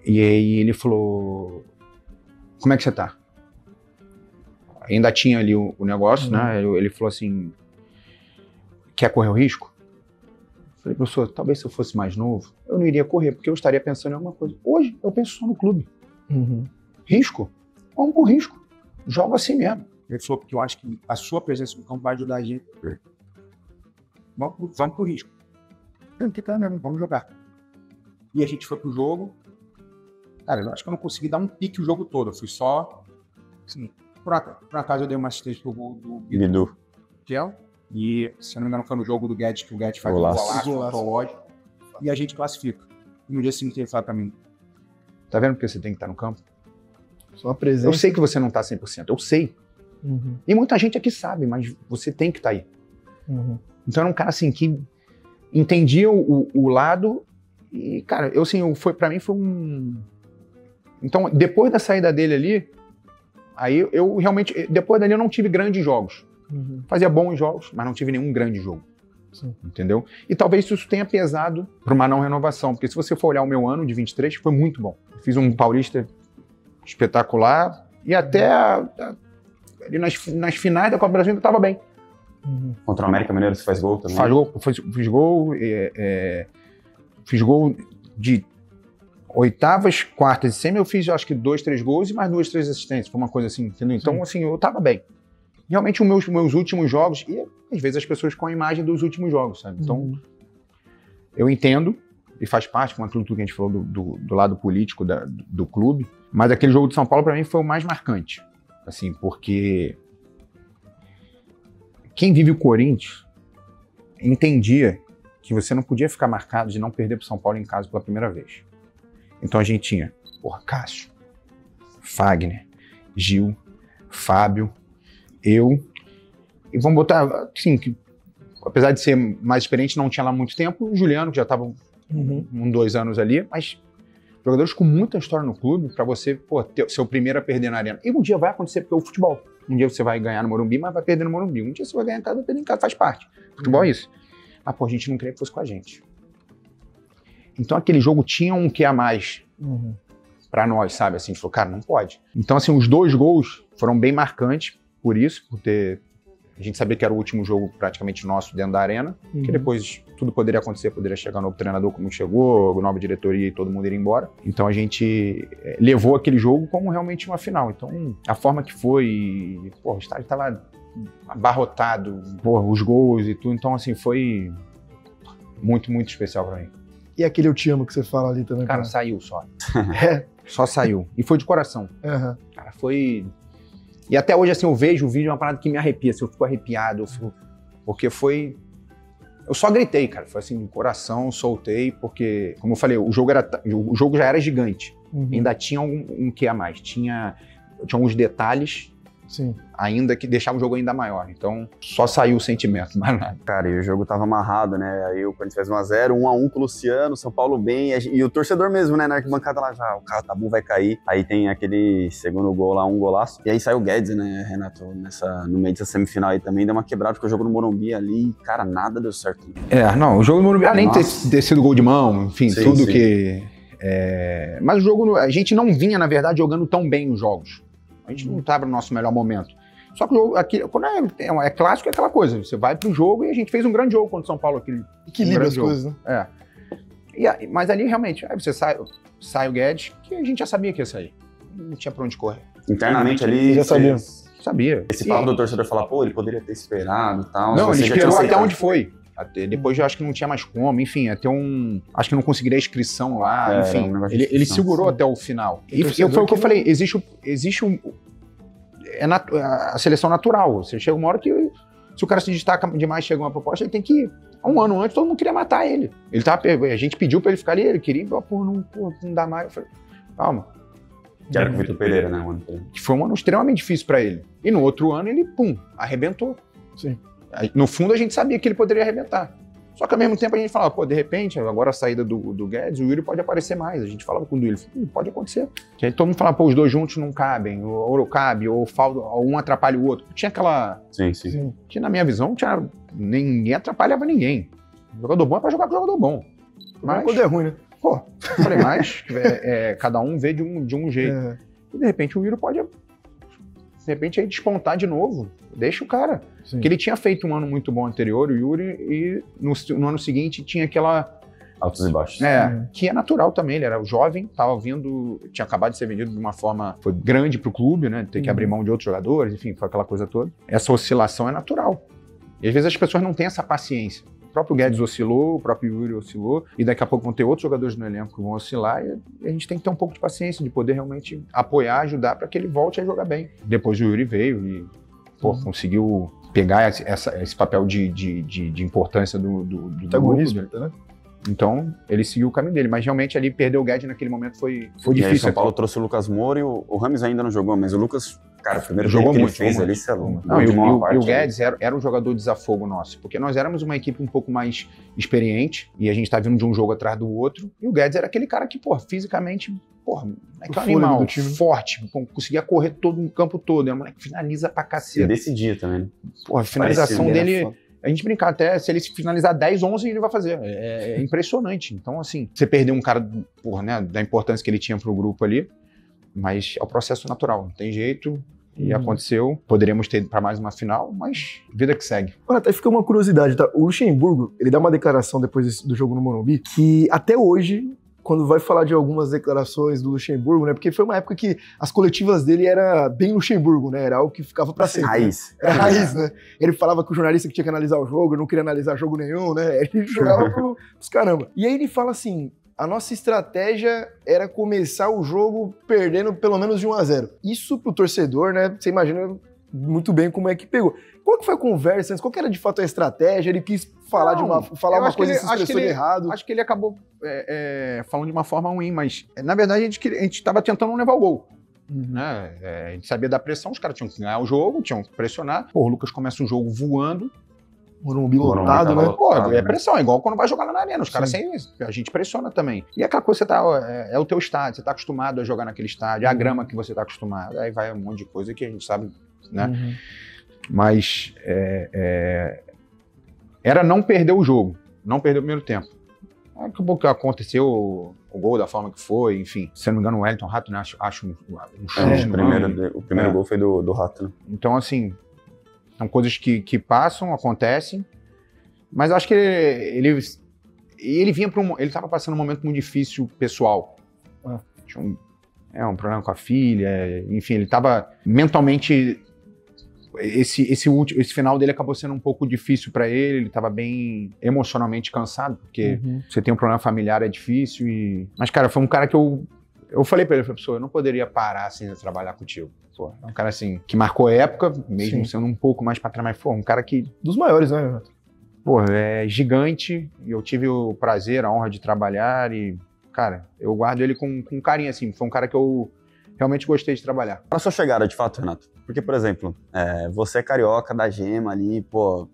E aí ele falou, como é que você tá? Ainda tinha ali o negócio, né? Ele falou assim, quer correr o risco? Eu falei, professor, talvez se eu fosse mais novo, eu não iria correr, porque eu estaria pensando em alguma coisa. Hoje, eu penso só no clube. Risco? Vamos pro risco. Joga assim mesmo. Ele falou, porque eu acho que a sua presença no campo vai ajudar a gente. Vamos pro risco. Vamos jogar. E a gente foi pro jogo. Cara, eu acho que eu não consegui dar um pique o jogo todo. Eu fui só... Assim, por acaso eu dei uma assistência pro gol do Bidu. E, se eu não me engano, foi no jogo do Guedes, que o Guedes faz um golaço. E a gente classifica. E no dia seguinte ele fala pra mim, tá vendo porque você tem que estar no campo? Só a presença. Eu sei que você não tá 100%, eu sei. E muita gente aqui sabe, mas você tem que estar aí. Então era um cara assim que entendia o lado e, cara, eu assim, pra mim foi um... Então, depois da saída dele ali, aí eu realmente, depois dali eu não tive grandes jogos. Fazia bons jogos, mas não tive nenhum grande jogo. Entendeu? E talvez isso tenha pesado para uma não renovação, porque se você for olhar o meu ano de 23, foi muito bom. Fiz um Paulista espetacular e até ali nas finais da Copa do Brasil ainda estava bem. Contra o América Mineiro você faz gol também? Fiz gol de Oitavas, quartas e semi, eu fiz, acho que 2, 3 gols e mais 2, 3 assistências. Foi uma coisa assim, entendeu? Então, assim, eu tava bem. Realmente, os meus últimos jogos, e às vezes as pessoas com a imagem dos últimos jogos, sabe? Então, eu entendo, e faz parte, com aquilo tudo que a gente falou do lado político do clube, mas aquele jogo de São Paulo, pra mim, foi o mais marcante. Assim, porque quem vive o Corinthians entendia que você não podia ficar marcado de não perder pro São Paulo em casa pela primeira vez. Então a gente tinha, Cássio, Fagner, Gil, Fábio, eu, e vamos botar, assim, que apesar de ser mais experiente, não tinha lá muito tempo, o Juliano, que já estava 2 anos ali, mas jogadores com muita história no clube, para você, ser o primeiro a perder na arena. E um dia vai acontecer, porque é o futebol. Um dia você vai ganhar no Morumbi, mas vai perder no Morumbi. Um dia você vai ganhar em casa, vai perder em casa, faz parte. Futebol é isso. Mas, a gente não queria que fosse com a gente. Então, aquele jogo tinha um que a mais pra nós, sabe? Assim, a gente falou, cara, não pode. Então, assim, os 2 gols foram bem marcantes por isso, por ter... A gente sabia que era o último jogo praticamente nosso dentro da arena, que depois tudo poderia acontecer, poderia chegar um novo treinador como chegou, nova diretoria e todo mundo ir embora. Então, a gente levou aquele jogo como realmente uma final. Então, a forma que foi... o estádio tava abarrotado, os gols e tudo. Então, assim, foi muito, muito especial pra mim. E aquele eu te amo que você fala ali também? Cara, saiu só. Só saiu. E foi de coração. Cara, foi... E até hoje, assim, eu vejo o vídeo, é uma parada que me arrepia, assim, eu fico arrepiado, porque foi... Eu só gritei, cara, foi assim, coração, soltei, porque, como eu falei, o jogo já era gigante. Ainda tinha um que a mais, tinha alguns detalhes, ainda que deixavam o jogo ainda maior. Então, só saiu o sentimento, mais nada. Cara, e o jogo tava amarrado, né? Aí o Corinthians fez 1-0, 1-1 com o Luciano, São Paulo bem, e o torcedor mesmo, né? Na arquibancada lá já, o Tabu vai cair. Aí tem aquele segundo gol lá, um golaço. E aí sai o Guedes, né, Renato? No meio dessa semifinal aí também, deu uma quebrada, porque o jogo no Morumbi ali, cara, nada deu certo. Não, o jogo no Morumbi, além de ter sido gol de mão, enfim, tudo que... Mas o jogo, a gente não vinha, na verdade, jogando tão bem nos jogos. A gente não estava no nosso melhor momento. Só que o jogo, quando é clássico, é aquela coisa. Você vai pro jogo e a gente fez um grande jogo contra o São Paulo. Equilibra as coisas, né? Mas ali, realmente, aí você sai o Guedes, que a gente já sabia que ia sair. Não tinha pra onde correr. Internamente ali... Já sabia. Sabia. Esse papo do torcedor falar, ele poderia ter esperado e tal. Não, ele esperou até onde foi. Depois eu acho que não tinha mais como, enfim, até acho que não conseguiria a inscrição lá, enfim. Ele segurou até o final. E foi o que eu falei, existe a seleção natural. Você chega uma hora que, se o cara se destaca demais, chega uma proposta, ele tem que ir. Há um ano antes, todo mundo queria matar ele. A gente pediu pra ele ficar ali, ele queria, não dá mais. Eu falei, calma. Que era com o Vitor Pereira, né? Que foi um ano extremamente difícil pra ele. E no outro ano, ele, arrebentou. Sim. No fundo, a gente sabia que ele poderia arrebentar. Só que ao mesmo tempo a gente falava, de repente, agora a saída do Guedes, o Yuri pode aparecer mais. A gente falava com o Yuri, pode acontecer. Que aí todo mundo falava, os dois juntos não cabem, ou cabe, ou um atrapalha o outro. Tinha aquela... Sim. Que na minha visão, ninguém atrapalhava ninguém. O jogador bom é pra jogar com o jogador bom. Mas quando é ruim, né? Eu falei, mas cada um vê de um jeito. E de repente o Yuri pode... De repente aí despontar de novo. Deixa o cara. Porque ele tinha feito um ano muito bom anterior, o Yuri, e no ano seguinte tinha aquela... Altos e baixos. Que é natural também. Ele era jovem, estava vindo, tinha acabado de ser vendido de uma forma... Foi grande pro clube, né? Ter que abrir mão de outros jogadores, enfim, foi aquela coisa toda. Essa oscilação é natural. E às vezes as pessoas não têm essa paciência. O próprio Guedes oscilou, o próprio Yuri oscilou, e daqui a pouco vão ter outros jogadores no elenco que vão oscilar, e a gente tem que ter um pouco de paciência, de poder realmente apoiar, ajudar para que ele volte a jogar bem. Depois o Yuri veio e conseguiu pegar esse papel de importância do protagonismo, né? Então, ele seguiu o caminho dele, mas realmente ali perder o Guedes naquele momento foi E difícil. aí, São Paulo trouxe o Lucas Moura e o Rames ainda não jogou, mas o Lucas, cara, o primeiro jogo que ele fez ali, você é louco. E o Guedes era um jogador desafogo nosso, porque nós éramos uma equipe um pouco mais experiente e a gente estava vindo de um jogo atrás do outro, e o Guedes era aquele cara que, fisicamente, é que é um animal forte, conseguia correr todo no campo todo, era um moleque que finaliza pra cacete. E decidia também, né? A finalização dele... A gente brincar até, se ele finalizar 10, 11, ele vai fazer. É impressionante. Então, assim, você perdeu um cara, né, da importância que ele tinha pro grupo ali, mas é o processo natural, não tem jeito. E aconteceu. Poderíamos ter para mais uma final, mas vida que segue. Olha, até fica uma curiosidade, tá? O Luxemburgo, ele dá uma declaração depois do jogo no Morumbi, que até hoje quando vai falar de algumas declarações do Luxemburgo, né? Porque foi uma época que as coletivas dele era bem Luxemburgo, né? Era algo que ficava pra sempre. Raiz. Era raiz, né? Ele falava que o jornalista que tinha que analisar o jogo, eu não queria analisar jogo nenhum, né? Ele jogava pros caramba. E aí ele fala assim, a nossa estratégia era começar o jogo perdendo pelo menos de 1-0. Isso pro torcedor, né? Você imagina muito bem como é que pegou. Qual que foi a conversa? Qual que era de fato a estratégia? Ele quis falar uma coisa e se expressou errado. Acho que ele acabou falando de uma forma ruim, mas na verdade a gente estava tentando não levar o gol. Né? A gente sabia da pressão, os caras tinham que ganhar o jogo, tinham que pressionar. Pô, o Lucas começa o jogo voando. Morumbi lotado, né? Pô, é pressão, é igual quando vai jogar lá na arena. Os caras a gente pressiona também. E aquela coisa, é o teu estádio, você tá acostumado a jogar naquele estádio, é a grama que você tá acostumado. Aí vai um monte de coisa que a gente sabe, né? Mas era não perder o jogo, não perder o primeiro tempo. Acabou que aconteceu o gol da forma que foi, enfim. Se eu não me engano, o Wellington Rato, né, acho um chute no ângulo. O primeiro gol foi do Rato, né? Então, assim, são coisas que passam, acontecem, mas eu acho que ele vinha ele estava passando um momento muito difícil pessoal. Tinha um problema com a filha, enfim, ele estava mentalmente. Esse final dele acabou sendo um pouco difícil para ele estava bem emocionalmente cansado, porque você tem um problema familiar, é difícil. Mas, cara, foi um cara que eu falei para ele, professor, eu não poderia parar assim de trabalhar contigo. Pô, é um cara assim, que marcou época, mesmo sendo um pouco mais para trás, mas foi um cara que... Dos maiores, né, Renato? Pô, é gigante, e eu tive o prazer, a honra de trabalhar e, cara, eu guardo ele com carinho, assim, foi um cara que eu realmente gostei de trabalhar. Para sua chegada, de fato, Renato, porque, por exemplo, você é carioca da Gema ali, pô,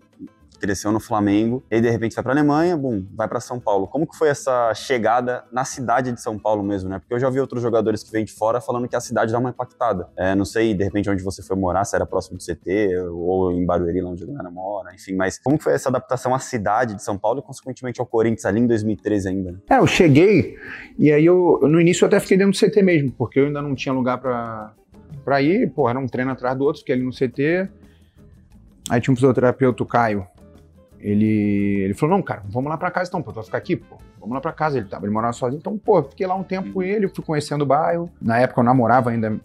cresceu no Flamengo, e aí de repente vai pra Alemanha, vai pra São Paulo. Como que foi essa chegada na cidade de São Paulo mesmo, né? Porque eu já vi outros jogadores que vêm de fora falando que a cidade dá uma impactada. Não sei, de repente, onde você foi morar, se era próximo do CT, ou em Barueri, lá onde a galera mora, enfim, mas como que foi essa adaptação à cidade de São Paulo e, consequentemente, ao Corinthians ali em 2013 ainda, né? Eu cheguei, e aí no início eu até fiquei dentro do CT mesmo, porque eu ainda não tinha lugar pra ir, pô, era um treino atrás do outro, fiquei ali no CT. Aí tinha um fisioterapeuta, o Caio. Ele falou, não, cara, vamos lá pra casa então, pô, tu vai ficar aqui, pô, vamos lá pra casa. Ele morava sozinho, então, pô, fiquei lá um tempo com ele, fui conhecendo o bairro. Na época eu namorava ainda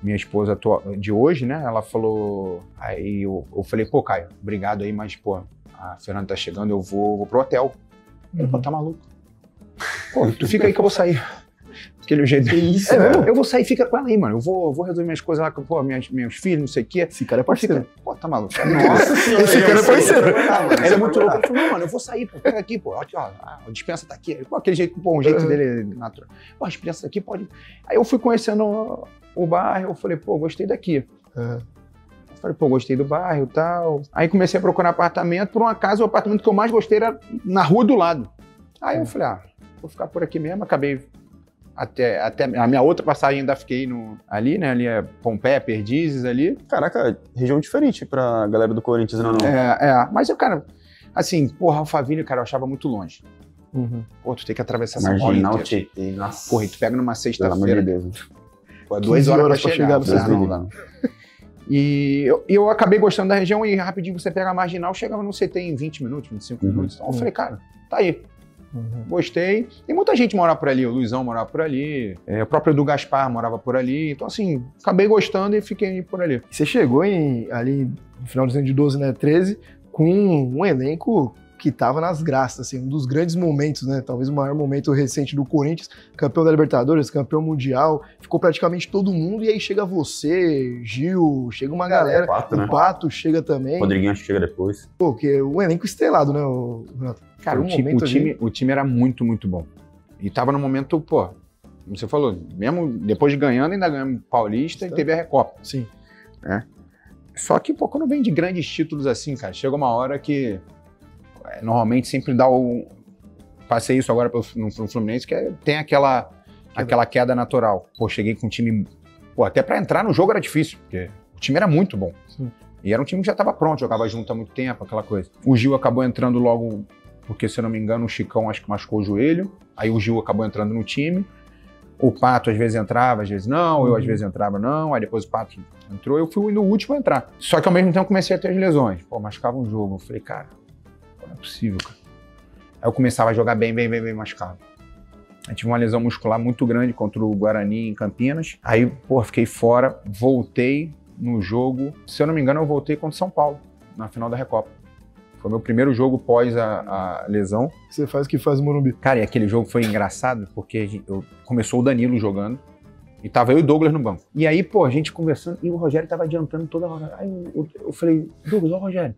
minha esposa de hoje, né, ela falou, aí eu falei, pô, Caio, obrigado aí, mas, pô, a Fernanda tá chegando, eu vou pro hotel. Ele falou, tá maluco? Pô, tu fica aí que eu vou sair. Aquele jeito. Isso, eu vou sair, fica com ela aí, mano. Eu vou resolver minhas coisas lá com meus filhos, não sei o quê. Esse cara é parceiro. Pô, tá maluco. Nossa senhora, esse cara é parceiro. Ele é muito louco. Eu falei, não, mano, eu vou sair, pô, pega aqui, pô. Aqui, ó, a dispensa tá aqui. Pô, aquele jeito, pô, um jeito dele natural. Pô, a dispensa tá aqui, pode. Aí eu fui conhecendo o bairro, eu falei, pô, gostei daqui. Eu falei, pô, gostei do bairro e tal. Aí comecei a procurar apartamento. Por um acaso, o apartamento que eu mais gostei era na rua do lado. Aí eu falei, vou ficar por aqui mesmo. Acabei até a minha outra passagem ainda fiquei ali, né? Ali é Pompeia, Perdizes ali. Caraca, região diferente pra galera do Corinthians, não? Mas eu, cara, assim, porra, Alphaville, cara, eu achava muito longe. Pô, tu tem que atravessar essa Marginal Tietê, nossa. Porra, e tu pega numa sexta-feira. Pelo amor de Deus. Pô, 2 horas pra chegar. Não. E eu acabei gostando da região e rapidinho você pega a Marginal, chegava no CT em 20 minutos, 25 minutos. Então eu falei, cara, tá aí. Gostei. Tem muita gente que morava por ali, o Luizão morava por ali, o próprio Edu Gaspar morava por ali. Então, assim, acabei gostando e fiquei por ali. Você chegou ali no finalzinho de 12, né, 13, com um elenco que tava nas graças, assim, um dos grandes momentos, né, talvez o maior momento recente do Corinthians, campeão da Libertadores, campeão mundial, ficou praticamente todo mundo, e aí chega você, Gil, chega uma galera, o Pato chega também. Rodriguinho acho que chega depois. Pô, que um elenco estrelado, né, Renato? Cara, o time era muito, muito bom. E tava no momento, pô, como você falou, mesmo depois de ganhando, ainda ganhamos Paulista e teve a Recopa. Sim. Só que, pô, quando vem de grandes títulos assim, cara, chega uma hora que normalmente sempre dá passei isso agora no Fluminense, que tem aquela queda natural. Pô, cheguei com um time... Pô, até pra entrar no jogo era difícil, porque o time era muito bom. Sim. E era um time que já tava pronto, jogava junto há muito tempo, aquela coisa. O Gil acabou entrando logo... Porque, se eu não me engano, o Chicão acho que machucou o joelho. Aí o Gil acabou entrando no time. O Pato às vezes entrava, às vezes não. Eu às vezes entrava, não. Aí depois o Pato entrou. Eu fui no último a entrar. Só que ao mesmo tempo comecei a ter as lesões. Pô, machucava um jogo. Eu falei, cara, não é possível, cara. Aí eu começava a jogar bem machucado. Eu tive uma lesão muscular muito grande contra o Guarani em Campinas. Aí, pô, fiquei fora, voltei no jogo. Se eu não me engano, eu voltei contra o São Paulo, na final da Recopa. Foi meu primeiro jogo pós a lesão. Você faz o que faz o Morumbi. Cara, e aquele jogo foi engraçado, porque começou o Danilo jogando, e tava eu e o Douglas no banco. E aí, pô, a gente conversando, e o Rogério tava adiantando toda hora. Aí eu falei, Douglas, ó o Rogério.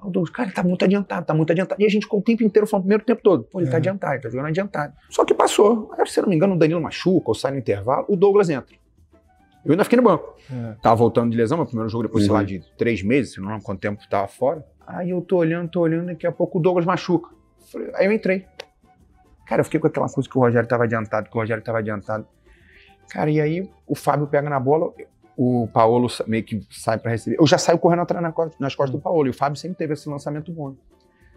O Douglas, cara, tá muito adiantado, tá muito adiantado. E a gente ficou o tempo inteiro falando, o primeiro tempo todo. Pô, ele tá adiantado, ele tá jogando adiantado. Só que passou. Aí, se eu não me engano, o Danilo machuca, ou sai no intervalo, o Douglas entra. Eu ainda fiquei no banco. Tava voltando de lesão, meu primeiro jogo depois, sei lá, de 3 meses, não lembro quanto tempo tava fora. Aí eu tô olhando, e daqui a pouco o Douglas machuca. Aí eu entrei. Cara, eu fiquei com aquela coisa que o Rogério tava adiantado, Cara, e aí o Fábio pega na bola, o Paulo meio que sai pra receber. Eu já saio correndo atrás nas costas do Paulo, e o Fábio sempre teve esse lançamento bom.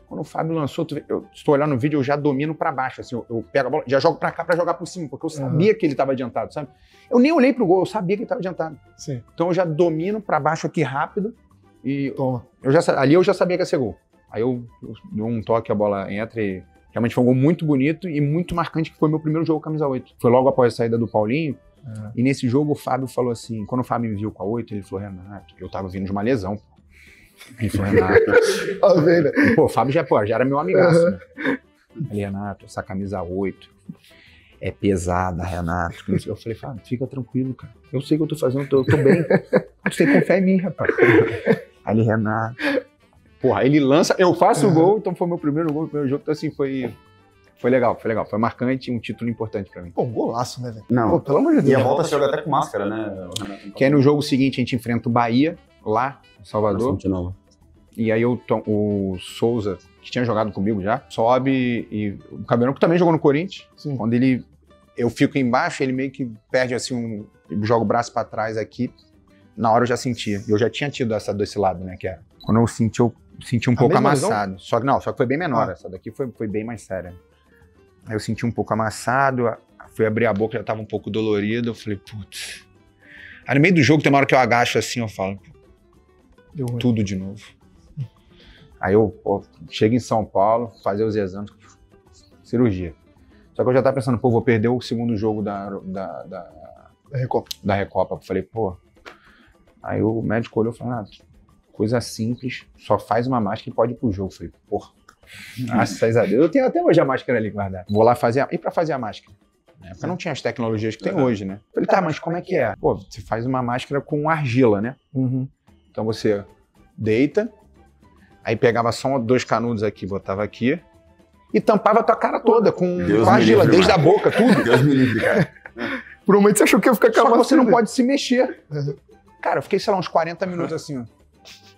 Quando o Fábio lançou, eu estou olhando no vídeo, eu já domino pra baixo, assim, eu pego a bola, já jogo pra cá pra jogar por cima, porque eu sabia que ele tava adiantado, sabe? Eu nem olhei pro gol, eu sabia que ele tava adiantado. Sim. Então eu já domino pra baixo aqui rápido, e Toma. ali eu já sabia que ia ser gol. Aí eu dou um toque, a bola entra e realmente foi um gol muito bonito e muito marcante, que foi meu primeiro jogo com a camisa 8. Foi logo após a saída do Paulinho. E nesse jogo o Fábio falou assim, quando o Fábio me viu com a 8, ele falou, Renato, eu tava vindo de uma lesão. Ele falou, Renato. E, pô, o Fábio já era meu amigaço, né? Ele, Renato, essa camisa 8 é pesada, Renato. Eu falei, Fábio, fica tranquilo, cara. Eu sei o que eu tô fazendo, eu tô bem. Você tem fé em mim, rapaz. Aí ele, Renato. Porra, ele lança, eu faço o gol, então foi meu primeiro gol, primeiro jogo, então assim, foi legal, foi marcante, um título importante pra mim. Pô, um golaço, né, velho? Não. Pô, pelo amor de Deus. E a volta chega até com máscara, né? Que aí no jogo seguinte a gente enfrenta o Bahia, lá em Salvador. De novo. E aí o Souza, que tinha jogado comigo já, sobe, e o Cabelão, que também jogou no Corinthians. Sim. Quando eu fico embaixo, ele meio que perde assim, joga o braço pra trás aqui. Na hora eu já sentia. Eu já tinha tido essa desse lado, né, que era. Quando eu senti um pouco amassado. Só que foi bem menor, essa daqui foi bem mais séria. Aí eu senti um pouco amassado, fui abrir a boca, já tava um pouco dolorido, eu falei, putz. Aí no meio do jogo tem uma hora que eu agacho assim, eu falo, tudo de novo. Aí eu chego em São Paulo, fazer os exames, cirurgia. Só que eu já tava pensando, vou perder o segundo jogo da Recopa. Eu falei, pô. Aí o médico olhou e falou, coisa simples, só faz uma máscara e pode ir pro jogo. Eu falei, porra. Graças a Deus. Eu tenho até hoje a máscara ali guardada. Vou lá fazer. E pra fazer a máscara? Na época não tinha as tecnologias que tem hoje, né? Eu falei, mas como é que é? Pô, você faz uma máscara com argila, né? Então você deita, aí pegava só 2 canudos aqui, botava aqui e tampava a tua cara toda com argila, desde a boca, tudo. Deus me livre, cara. Por um momento você achou que ia ficar Só que você não pode se mexer. Cara, eu fiquei, sei lá, uns 40 minutos assim, ó.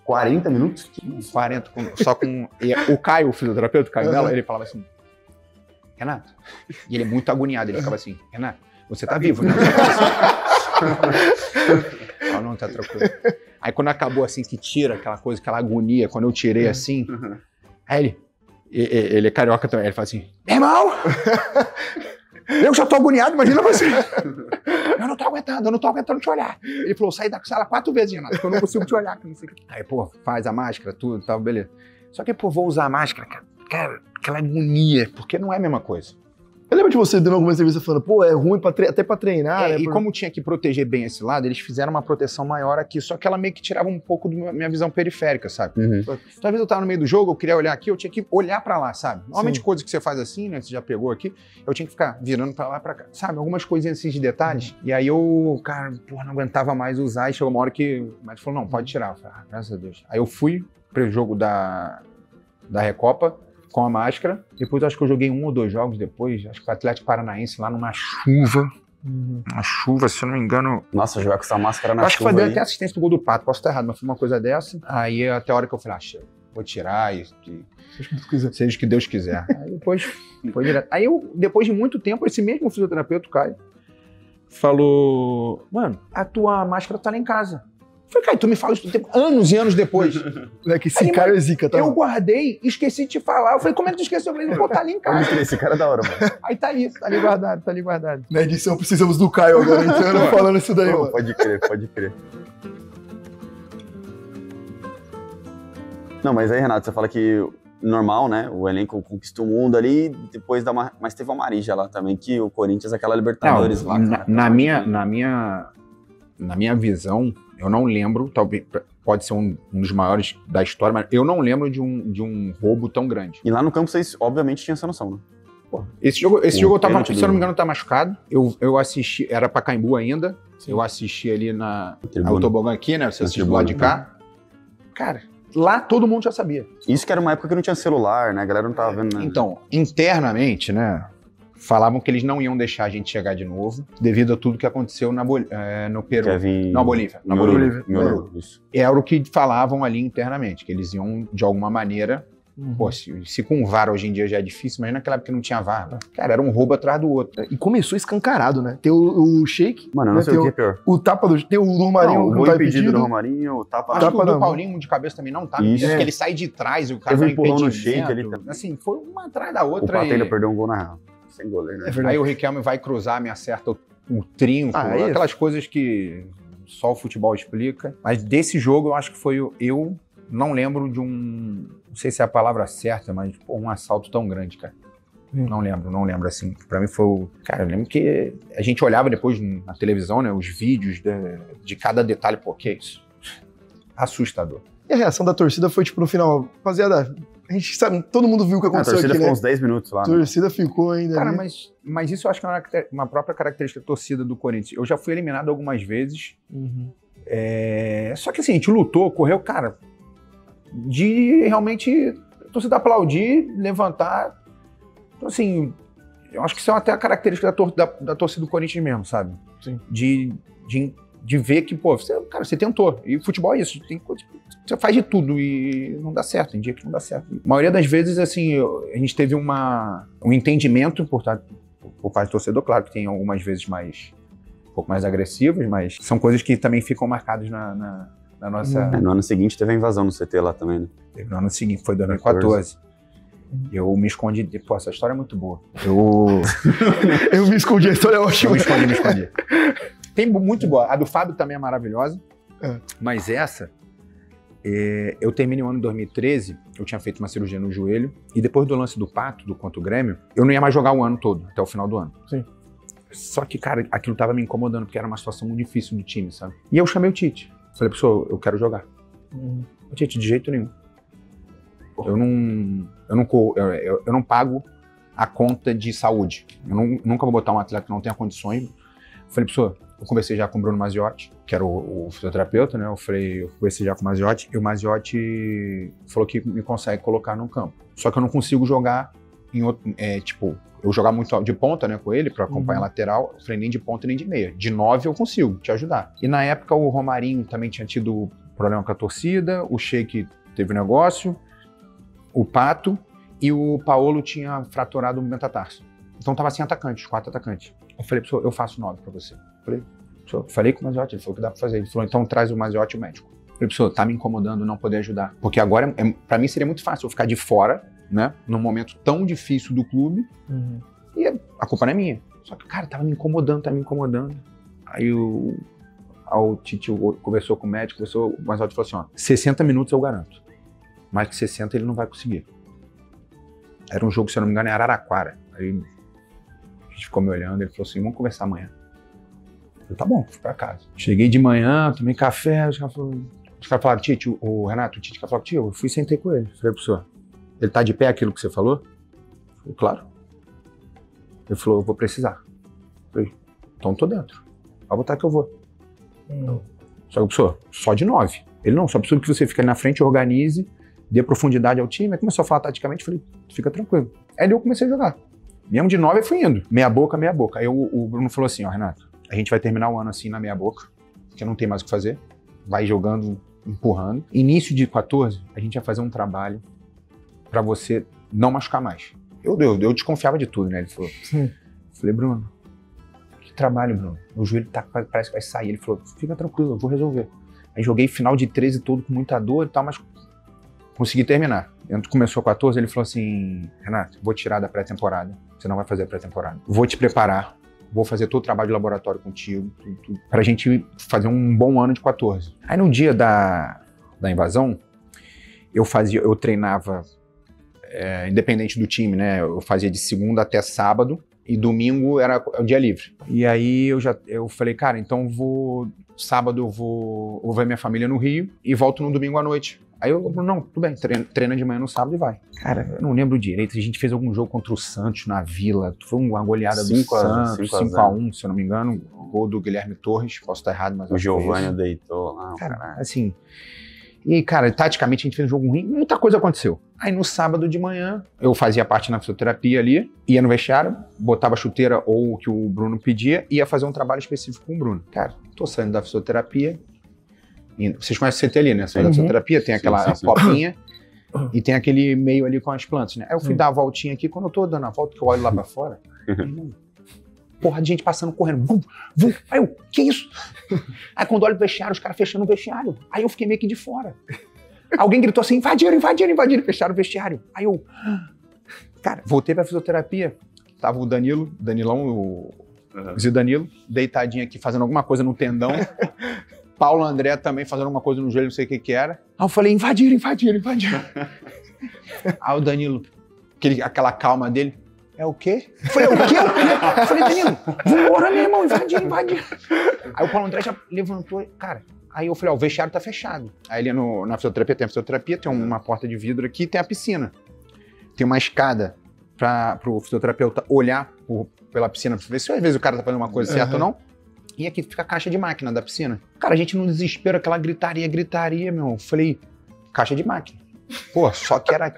40 minutos? 40, só com... E o Caio, o fisioterapeuta, o Caio dela, ele falava assim, Renato, e ele é muito agoniado, ele ficava assim, Renato, você tá vivo, né? Eu não, tá tranquilo. Aí quando acabou assim, que tira aquela coisa, aquela agonia, quando eu tirei assim, aí ele é carioca também, ele fala assim, meu irmão, eu já tô agoniado, imagina você. Eu não tô aguentando te olhar. Ele falou, saí da sala 4 vezes, Renato, porque eu não consigo te olhar. Aí, pô, faz a máscara, tudo, tal, beleza. Só que, pô, vou usar a máscara, cara, aquela agonia, porque não é a mesma coisa. Eu lembro de você dando alguma entrevista falando, pô, é ruim até pra treinar. E como tinha que proteger bem esse lado, eles fizeram uma proteção maior aqui, só que ela meio que tirava um pouco da minha visão periférica, sabe? Então, às vezes eu tava no meio do jogo, eu queria olhar aqui, eu tinha que olhar pra lá, sabe? Normalmente coisas que você faz assim, né, você já pegou aqui, eu tinha que ficar virando pra lá, pra cá, sabe? Algumas coisinhas assim de detalhes. E aí eu, cara, porra, não aguentava mais usar, e chegou uma hora que o médico falou, não, pode tirar. Eu falei, graças a Deus. Aí eu fui pro jogo da Recopa, com a máscara. Depois acho que eu joguei 1 ou 2 jogos depois, acho que o Atlético Paranaense lá numa chuva. Uma chuva, se eu não me engano. Nossa, jogar com essa máscara na chuva. Acho que foi até assistência do gol do Pato, posso estar errado, mas foi uma coisa dessa. Aí até a hora que eu falei, vou tirar e seja o que Deus quiser. Aí depois foi direto. Aí eu, depois de muito tempo, esse mesmo fisioterapeuta, o Caio, falou, mano, a tua máscara tá lá em casa. Eu falei, Caio, tu me fala isso anos e anos depois. É que esse cara é zica, tá? Eu guardei, esqueci de te falar. Eu falei, como é que tu esqueceu? Eu falei, pô, tá ali em casa. Esse cara é da hora, mano. Aí tá ali guardado. Na edição precisamos do Caio agora entrando falando isso daí, mano. Pode crer. Não, mas aí, Renato, você fala que normal, né? O elenco conquistou o mundo ali, depois mas teve uma Marija lá também, que o Corinthians, aquela Libertadores lá. Na minha visão, eu não lembro, talvez pode ser um dos maiores da história, mas eu não lembro de um roubo tão grande. E lá no campo vocês, obviamente, tinham essa noção, né? Pô, esse jogo eu tava, se eu não me engano, tá machucado. Eu assisti, era Pacaembu ainda. Sim. Eu assisti ali na Autobogão aqui, né? Você assistiu do lado de cá. Cara, lá todo mundo já sabia. Isso que era uma época que não tinha celular, né? A galera não tava vendo, né? Então, internamente, né? Falavam que eles não iam deixar a gente chegar de novo, devido a tudo que aconteceu no Peru. Na Bolívia. Na Bolívia. Isso. Era o que falavam ali internamente, que eles iam, de alguma maneira... Pô, se com VAR hoje em dia já é difícil, mas naquela época não tinha VAR. Né? Cara, era um roubo atrás do outro. E começou escancarado, né? Tem o Sheik. Mano, eu não sei o que é pior. O tapa do... Tem o Romarinho. O gol impedido do Romarinho, o tapa... Acho que o do Paulinho de cabeça também não tá. Isso. Que ele sai de trás e o cara vai empurrando no Sheik ali. Assim, foi uma atrás da outra. O Pato ainda perdeu um gol na real. Sem goleiro, né? Aí o Riquelme vai cruzar, me acerta o trinco. Aquelas coisas que só o futebol explica. Mas desse jogo eu acho que foi eu... Não lembro de não sei se é a palavra certa, mas um assalto tão grande, cara. Não lembro assim. Pra mim foi cara, eu lembro que a gente olhava depois na televisão, né, os vídeos de cada detalhe, pô, que é isso? Assustador. E a reação da torcida foi tipo no final, rapaziada, a gente sabe, todo mundo viu o que aconteceu aqui, né? A torcida ficou uns 10 minutos lá. A torcida ficou ainda, cara, né? mas isso eu acho que é uma própria característica da torcida do Corinthians. Eu já fui eliminado algumas vezes, só que assim, a gente lutou, correu, cara... de realmente a torcida aplaudir, levantar. Então, assim, eu acho que isso é até a característica da torcida do Corinthians mesmo, sabe? Sim. De ver que, pô, você tentou. E futebol é isso, você faz de tudo e não dá certo, tem dia que não dá certo. A maioria das vezes, assim, a gente teve um entendimento por parte do torcedor, claro que tem algumas vezes um pouco mais agressivas, mas são coisas que também ficam marcadas na nossa... No ano seguinte teve a invasão no CT lá também, né? Teve no ano seguinte, foi 2014. Eu me escondi... Pô, essa história é muito boa. Eu me escondi, a história é ótima. Eu me escondi. Tem muito boa. A do Fábio também é maravilhosa. Mas essa... eu terminei o ano de 2013, eu tinha feito uma cirurgia no joelho, e depois do lance do Pato, contra o Grêmio, eu não ia mais jogar o ano todo, até o final do ano. Sim. Só que, cara, aquilo tava me incomodando, porque era uma situação muito difícil do time, sabe? E eu chamei o Tite. Falei, pessoal, eu quero jogar. Gente, de jeito nenhum. Eu não pago a conta de saúde. Eu nunca vou botar um atleta que não tenha condições. Falei, pessoal, eu conversei já com o Bruno Maziotti, que era o fisioterapeuta, né? Eu conversei já com o Maziotti, e o Maziotti falou que me consegue colocar no campo. Só que eu não consigo jogar em outro... eu jogar muito de ponta, né, com ele, para acompanhar lateral. Eu falei, nem de ponta nem de meia. De 9 eu consigo te ajudar. E na época o Romarinho também tinha tido problema com a torcida, o Sheik teve negócio, o Pato e o Paulo tinha fraturado o metatarso. Então tava sem atacante, 4 atacantes. Eu falei, pessoal, eu faço 9 para você. Falei com o Maziotti, ele falou que dá para fazer. Ele falou, então traz o Maziotti e o médico. Eu falei, pessoal, tá me incomodando não poder ajudar. Porque agora, para mim seria muito fácil eu ficar de fora, né, num momento tão difícil do clube, e a culpa não é minha. Só que, cara, tava me incomodando. Aí o Tite conversou com o médico, o Maziotti falou assim, ó, 60 minutos eu garanto. Mais que 60 ele não vai conseguir. Era um jogo, se eu não me engano, em Araraquara. Aí a gente ficou me olhando, ele falou assim, vamos conversar amanhã. Eu falei, tá bom, fui pra casa. Cheguei de manhã, tomei café, os caras falaram, Tite, o Renato, o Tite falou, tio, eu fui e sentei com ele. Falei, professor, ele tá de pé aquilo que você falou? Eu falei, claro. Ele falou, eu vou precisar. Eu falei, então tô dentro. Vai botar que eu vou. Só que, professor, só de 9. Ele não, só preciso que você fique ali na frente, organize, dê profundidade ao time. Aí começou a falar taticamente, falei, fica tranquilo. Aí eu comecei a jogar. Mesmo de 9 eu fui indo. Meia boca. Aí o Bruno falou assim, ó, Renato, a gente vai terminar o ano assim na meia boca, porque não tem mais o que fazer. Vai jogando, empurrando. Início de 14, a gente ia fazer um trabalho pra você não machucar mais. Eu desconfiava de tudo, né? Ele falou. Falei, Bruno, que trabalho, Bruno? Meu joelho parece que vai sair. Ele falou, fica tranquilo, eu vou resolver. Aí joguei final de 13 todo com muita dor e tal, mas consegui terminar. Quando começou a 14, ele falou assim, Renato, vou tirar da pré-temporada. Você não vai fazer a pré-temporada. Vou te preparar. Vou fazer todo o trabalho de laboratório contigo, tudo, pra gente fazer um bom ano de 14. Aí no dia da invasão, eu treinava independente do time, né? Eu fazia de segunda até sábado e domingo era o dia livre. E aí eu falei, cara, então sábado eu vou ver minha família no Rio e volto no domingo à noite. Aí eu, não, tudo bem, treina de manhã no sábado e vai. Cara, eu não lembro direito, a gente fez algum jogo contra o Santos na Vila, foi uma goleada do Santos, 5-1, se eu não me engano, gol do Guilherme Torres, posso estar errado, mas o Giovanni deitou lá. Cara, assim... E, cara, taticamente a gente fez um jogo ruim, muita coisa aconteceu. Aí no sábado de manhã, eu fazia parte na fisioterapia ali, ia no vestiário, botava a chuteira ou o que o Bruno pedia, ia fazer um trabalho específico com o Bruno. Cara, tô saindo da fisioterapia, vocês conhecem o CT ali, né? Saindo da fisioterapia, tem aquela copinha e tem aquele meio ali com as plantas, né? Aí eu fui dar a voltinha aqui, quando eu tô dando a volta, que eu olho lá pra fora, porra de gente passando, correndo, vum, vum. Aí eu, que isso? Aí quando olho o vestiário, os caras fechando o vestiário. Aí eu fiquei meio que de fora. Alguém gritou assim, invadiram, fecharam o vestiário. Aí eu, cara, voltei pra fisioterapia. Tava o Danilão, o Zidanilo, deitadinho aqui, fazendo alguma coisa no tendão. Paulo André também fazendo alguma coisa no joelho, não sei o que era. Aí eu falei, invadiram. Aí o Danilo, aquela calma dele, é o quê? Eu falei, o quê? Eu falei, Danilo, vambora, meu irmão, invadiram. Aí o Paulo André já levantou, cara. Aí eu falei, o vestiário tá fechado. Aí ali na fisioterapia, tem uma porta de vidro aqui e tem a piscina. Tem uma escada pro fisioterapeuta olhar pela piscina, pra ver se às vezes o cara tá fazendo uma coisa certa ou não. E aqui fica a caixa de máquina da piscina. Cara, a gente no desespero, aquela gritaria, meu irmão. Eu falei, caixa de máquina. Pô, só que era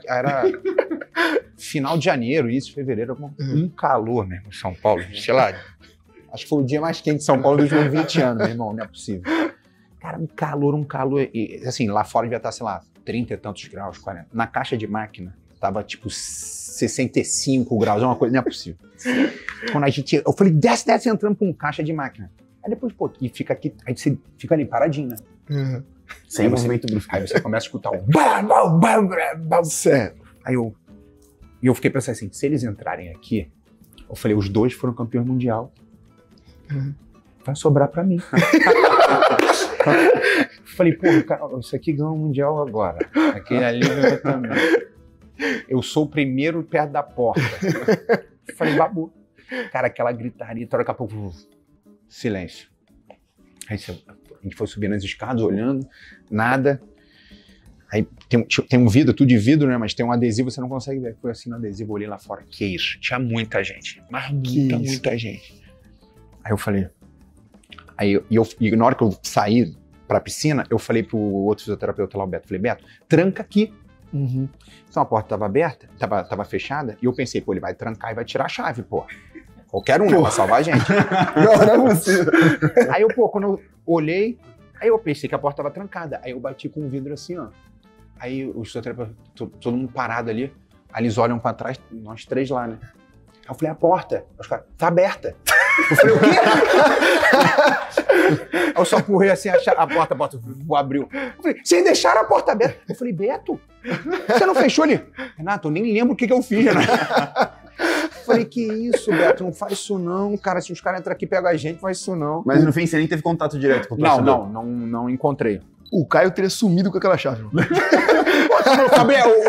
final de janeiro, fevereiro, um calor mesmo em São Paulo, sei lá, acho que foi o dia mais quente de São Paulo dos meus 20 anos, meu irmão, não é possível. Cara, um calor, e assim, lá fora devia estar, sei lá, 30 e tantos graus, 40. Na caixa de máquina, tava tipo 65 graus, uma coisa, não é possível. Quando eu falei, desce entrando com caixa de máquina. Aí depois, pô, e fica aqui, aí você fica ali paradinho, né? Sem movimento brusco. Aí você começa a escutar o certo. Aí eu fiquei pensando assim, se eles entrarem aqui, eu falei, os dois foram campeões mundial. Vai sobrar pra mim. Falei, pô, cara, isso aqui ganhou um mundial agora. Aquele ali ganhou também. Eu sou o primeiro perto da porta. Falei, babu. Cara, aquela gritaria, daqui a pouco, silêncio. Aí a gente foi subindo as escadas, olhando, nada. Aí tem um vidro, tudo de vidro, né? Mas tem um adesivo, você não consegue ver. Foi assim no adesivo, eu olhei lá fora. Que isso? Tinha muita gente. Mas muita gente. Aí eu falei... E na hora que eu saí pra piscina, eu falei pro outro fisioterapeuta lá, o Beto, falei, Beto, tranca aqui. Então a porta tava aberta, tava fechada, e eu pensei, pô, ele vai trancar e vai tirar a chave, pô. Qualquer um, né, pra salvar a gente. Não é possível. Aí eu, pô, quando eu olhei, aí eu pensei que a porta tava trancada. Aí eu bati com o vidro assim, ó. Aí os fisioterapeutas, todo mundo parado ali, aí eles olham pra trás, nós três lá, né? Aí eu falei, a porta. Os caras, tá aberta. Eu falei, o quê? Eu só empurrei assim, a porta abriu. Eu falei, vocês deixaram a porta aberta? Eu falei, Beto, você não fechou ali? Renato, eu nem lembro o que eu fiz, Renato. Eu falei, que isso, Beto, não faz isso não, cara. Se os caras entram aqui e pegam a gente, não faz isso não. Mas no fim você nem teve contato direto com o torcedor? Não encontrei. O Caio teria sumido com aquela chave. O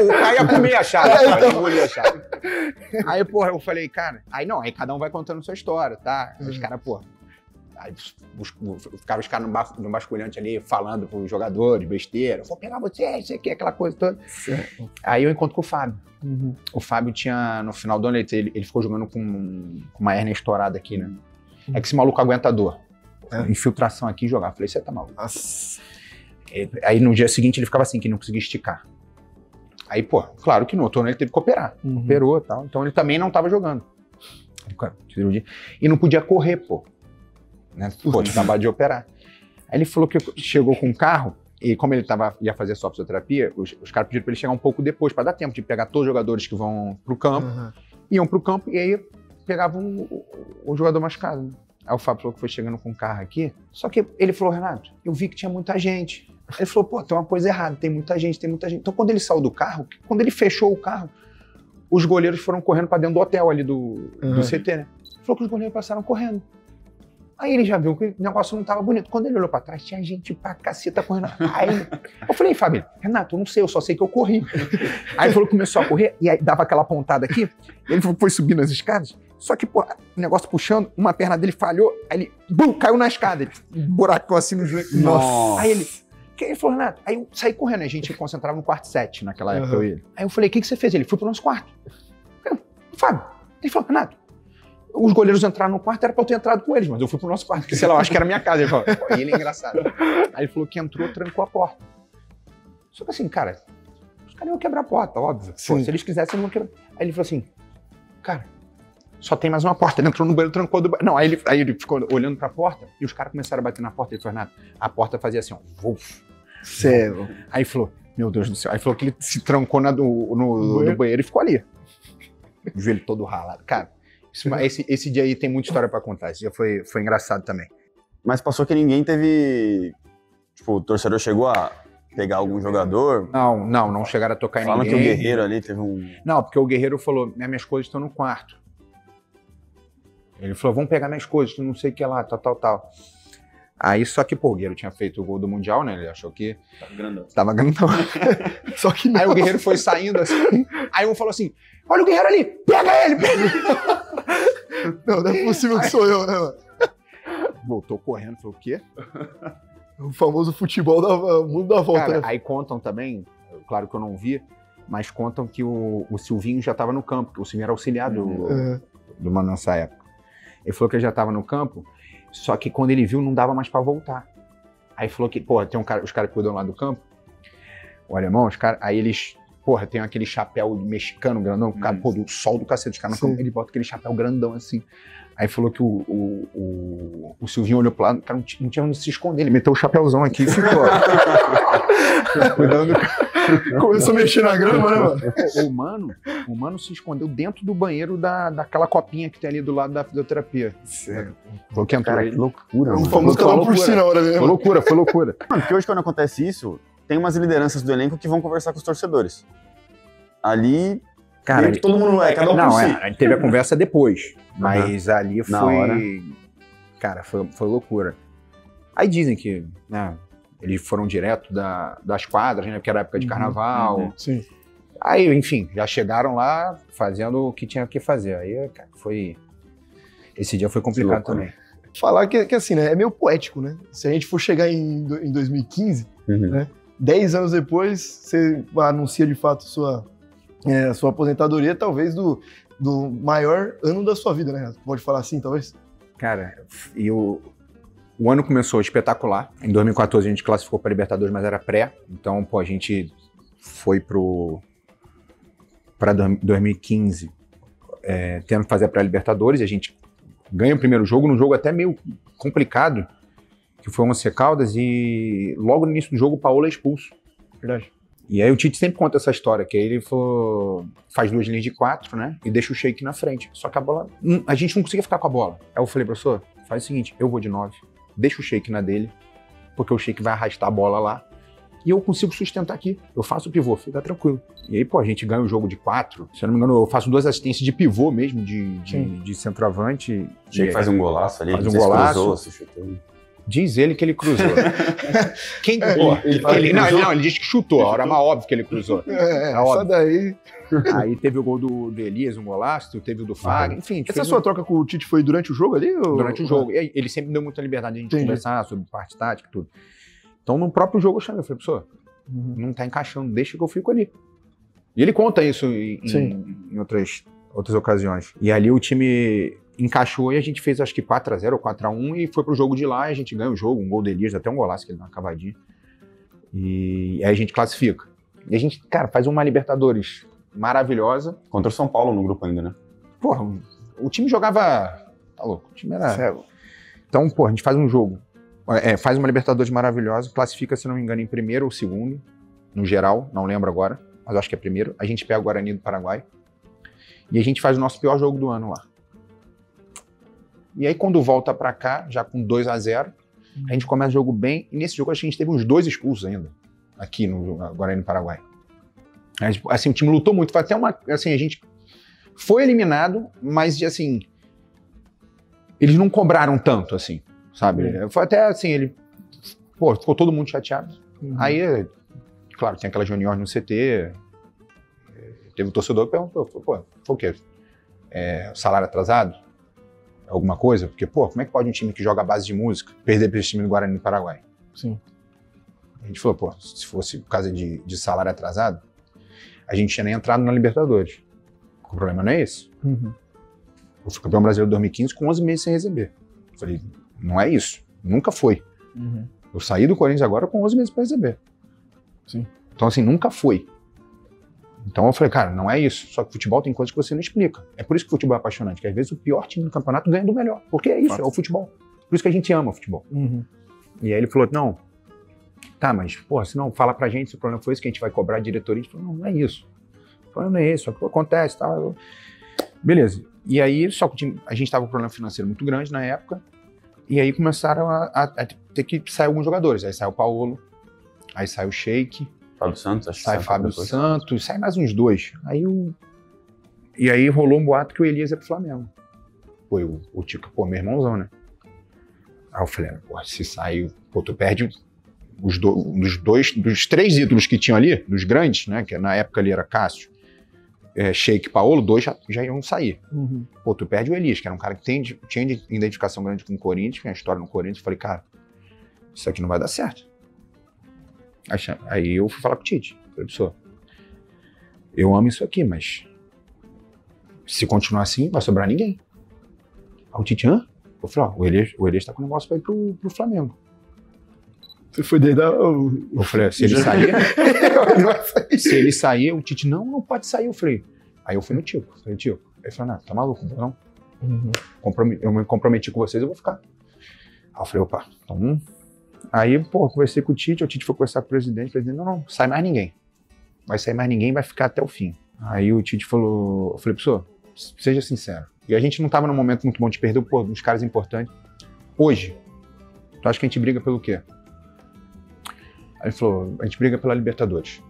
Caio ia comer a chave, engolir a chave. Aí, porra, eu falei, cara... Aí cada um vai contando sua história, tá? Os caras, porra... Aí ficaram os caras no basculhante ali, falando pros jogadores, besteira. Vou pegar você, isso aqui, aquela coisa toda. Certo. Aí eu encontro com o Fábio. O Fábio tinha, no final do ano, ele ficou jogando com uma hérnia estourada aqui, né? É que esse maluco aguenta dor. Infiltração aqui e jogar. Falei, você tá maluco. Nossa. Aí no dia seguinte ele ficava assim, que não conseguia esticar. Aí, pô, claro que no outro ano ele teve que operar. Operou e tal. Então ele também não tava jogando. E não podia correr, pô. Né? Pô, tinha acabado de operar. Aí ele falou que chegou com um carro, e como ele ia fazer só fisioterapia, os caras pediram pra ele chegar um pouco depois, pra dar tempo de pegar todos os jogadores que vão pro campo, iam pro campo, e aí pegavam o jogador machucado. Né? Aí o Fábio falou que foi chegando com um carro aqui, só que ele falou, Renato, eu vi que tinha muita gente. Ele falou, pô, tem uma coisa errada, tem muita gente. Então quando ele saiu do carro, quando ele fechou o carro, os goleiros foram correndo pra dentro do hotel ali do CT, né? Ele falou que os goleiros passaram correndo. Aí ele já viu que o negócio não tava bonito. Quando ele olhou pra trás, tinha gente pra caceta correndo. Aí eu falei, Fábio, Renato, eu não sei, eu só sei que eu corri. Aí ele falou que começou a correr, e aí dava aquela pontada aqui, ele foi subindo as escadas, só que, pô, o negócio puxando, uma perna dele falhou, aí ele, bum, caiu na escada, ele buracou assim no joelho. Nossa. Aí ele falou, Renato, aí eu saí correndo, a gente concentrava no quarto 7 naquela época, eu e ele. Aí eu falei, o que você fez? Ele foi pro nosso quarto. Fábio, ele falou, Renato, os goleiros entraram no quarto, era pra eu ter entrado com eles, mas eu fui pro nosso quarto, porque sei lá, eu acho que era minha casa. Ele falou, pô, e ele é engraçado. Aí ele falou que entrou, trancou a porta. Só que assim, cara, os caras iam quebrar a porta, óbvio. Pô, se eles quisessem, eles iam quebrar. Aí ele falou assim, cara, só tem mais uma porta. Ele entrou no banheiro, trancou do banheiro. Não, aí ele ficou olhando pra porta, e os caras começaram a bater na porta. Ele falou, Renato, a porta fazia assim, ó, vuf. Sério. Aí falou, meu Deus do céu. Aí falou que ele se trancou no banheiro e ficou ali. O joelho todo ralado. Cara, esse dia aí tem muita história pra contar. Esse dia foi engraçado também. Mas passou que ninguém teve... Tipo, o torcedor chegou a pegar algum jogador? Não chegaram a tocar em ninguém. Falam que o Guerreiro ali teve um... Não, porque o Guerreiro falou, minhas coisas estão no quarto. Ele falou, vamos pegar minhas coisas, não sei o que lá, tal. Aí, só que, pô, o Guerreiro tinha feito o gol do Mundial, né? Ele achou que... Tava grandão. Só que não. Aí o Guerreiro foi saindo assim, aí um falou assim, olha o Guerreiro ali, pega ele! Não é possível que sou eu, né, mano? Voltou correndo, falou, o quê? O famoso futebol da mundo da volta, Cara, né? aí contam também, claro que eu não vi, mas contam que o Silvinho já estava no campo, que o Silvinho era auxiliar do Mano nessa época. Ele falou que ele já estava no campo, só que quando ele viu, não dava mais pra voltar. Aí falou que, porra, tem os caras que cuidam lá do campo, o alemão, os caras, aí eles, porra, tem aquele chapéu mexicano grandão, o cara, pô, do sol do cacete, os caras no campo, ele bota aquele chapéu grandão assim. Aí falou que o Silvinho olhou pro lado, o cara não tinha onde se esconder, ele meteu o chapéuzão aqui e ficou. Cuidando do cara. Começou a mexer na grama, né, mano? O mano se escondeu dentro do banheiro daquela copinha que tem ali do lado da fisioterapia. Sério. Falou que entrou. Cara, que loucura, O mano. famoso canal por si na hora, né? Foi loucura. Mano, porque hoje quando acontece isso, tem umas lideranças do elenco que vão conversar com os torcedores. Ali, Cara, meio que todo mundo vai, cada um por si. a gente teve a conversa depois, mas ali Na hora. Cara, foi loucura. Aí dizem que, né, eles foram direto das quadras, né, porque era época de carnaval. Sim. Aí, enfim, já chegaram lá fazendo o que tinha que fazer. Aí, cara, esse dia foi complicado também. Falar que assim, né? É meio poético, né? Se a gente for chegar em 2015, né? 10 anos depois, você anuncia de fato sua aposentadoria, talvez do maior ano da sua vida, né? Pode falar assim, talvez? Cara, e o ano começou espetacular. Em 2014 a gente classificou para Libertadores, mas era pré. Então, pô, a gente foi para 2015 tendo que fazer a pré-Libertadores. A gente ganha o primeiro jogo, num jogo até meio complicado, que foi o Once Caldas, e logo no início do jogo o Paulo é expulso. Verdade. E aí o Tite sempre conta essa história, que aí ele faz 2 linhas de 4, né? E deixa o Sheik na frente. Só que a bola... a gente não conseguia ficar com a bola. Aí eu falei, professor, faz o seguinte, eu vou de 9, deixa o Sheik na dele, porque o Sheik vai arrastar a bola lá, e eu consigo sustentar aqui. Eu faço o pivô, fica tranquilo. E aí, pô, a gente ganha o jogo de 4. Se eu não me engano, eu faço 2 assistências de pivô mesmo, de centroavante. Chega, faz um golaço ali. Faz um golaço. Cruzou, se chutou. Diz ele que ele cruzou. Quem ele diz que chutou, a hora mais óbvia que ele cruzou. Só daí. Aí teve o gol do Elias, um golaço, teve o do Fagner, enfim. Essa sua troca com o Tite foi durante o jogo ali? Durante o jogo. E ele sempre deu muita liberdade de a gente conversar sobre parte tática e tudo. Então, no próprio jogo eu chamei, eu falei, professor, não tá encaixando, deixa que eu fico ali. E ele conta isso em outras ocasiões. E ali o time encaixou e a gente fez acho que 4-0 ou 4-1 e foi pro jogo de lá e a gente ganha o jogo, um gol do Elias, até um golaço que ele dá uma cavadinha. E aí a gente classifica. E a gente, cara, faz uma Libertadores maravilhosa. Contra o São Paulo no grupo ainda, né? Porra, o time jogava... Tá louco, o time era... Cego. Então, porra, a gente faz um jogo. Faz uma Libertadores maravilhosa, classifica, se não me engano, em primeiro ou segundo, no geral, não lembro agora, mas acho que é primeiro. A gente pega o Guarani do Paraguai e a gente faz o nosso pior jogo do ano lá. E aí, quando volta pra cá, já com 2-0, a gente começa o jogo bem, e nesse jogo acho que a gente teve uns 2 expulsos ainda, aqui no Guarani do Paraguai. Assim, o time lutou muito, foi até uma... Assim, a gente foi eliminado, mas, assim, eles não cobraram tanto, assim. sabe? Foi até assim, ele, pô, ficou todo mundo chateado. Aí, claro, tem aquelas reuniões no CT, teve um torcedor que perguntou, pô, foi o quê? Salário atrasado? Alguma coisa? Porque, pô, como é que pode um time que joga a base de música perder para esse time do Guarani do Paraguai? Sim. A gente falou, pô, se fosse por causa de salário atrasado, a gente tinha nem entrado na Libertadores. O problema não é esse. Eu fui campeão brasileiro de 2015 com 11 meses sem receber. Eu falei, não é isso. Nunca foi. Eu saí do Corinthians agora com 11 meses para receber. Sim. Então, assim, nunca foi. Então eu falei, cara, não é isso. Só que futebol tem coisas que você não explica. É por isso que o futebol é apaixonante, que às vezes o pior time do campeonato ganha do melhor. Porque é isso, é o futebol. Por isso que a gente ama o futebol. E aí ele falou, não, tá, mas, pô, se não fala pra gente se o problema foi isso que a gente vai cobrar a diretoria. A gente falou, não é isso. O problema não é isso, acontece, tá? Beleza. E aí, só que a gente tava com um problema financeiro muito grande na época, e aí começaram a ter que sair alguns jogadores. Aí saiu o Paulo, aí saiu o Sheik, Fábio Santos, acho que sai Fábio Santos, sai mais uns dois. E aí rolou um boato que o Elias ia pro Flamengo. Pô, o Tico, pô, meu irmãozão, né? Aí eu falei, pô, se sair, pô, tu perde dos 3 ídolos que tinham ali, dos grandes, né? Que na época ali era Cássio, Sheik e Paulo, 2 já iam sair. Pô, tu perde o Elias, que era um cara que tinha identificação grande com o Corinthians, tinha história no Corinthians. Eu falei, cara, isso aqui não vai dar certo. Aí eu fui falar com o Tite. Falei, pessoal, eu amo isso aqui, mas se continuar assim, vai sobrar ninguém. Aí o Tite, hã? Eu falei, ó, o Elias tá com o negócio pra ir pro Flamengo. Você foi deitar? Eu falei, se ele sair... se ele sair, o Tite, não pode sair. Eu falei, aí eu fui no Tico. Falei, Tico. Ele falou, não, tá maluco, não? Eu me comprometi com vocês, eu vou ficar. Aí eu falei, opa, então... Aí, pô, conversei com o Tite foi conversar com o presidente, não, sai mais ninguém. Vai sair mais ninguém, vai ficar até o fim. Aí o Tite falou, eu falei, pessoal, seja sincero. E a gente não tava num momento muito bom de perder, pô, uns caras importantes. Hoje, tu acha que a gente briga pelo quê? Aí ele falou, a gente briga pela Libertadores.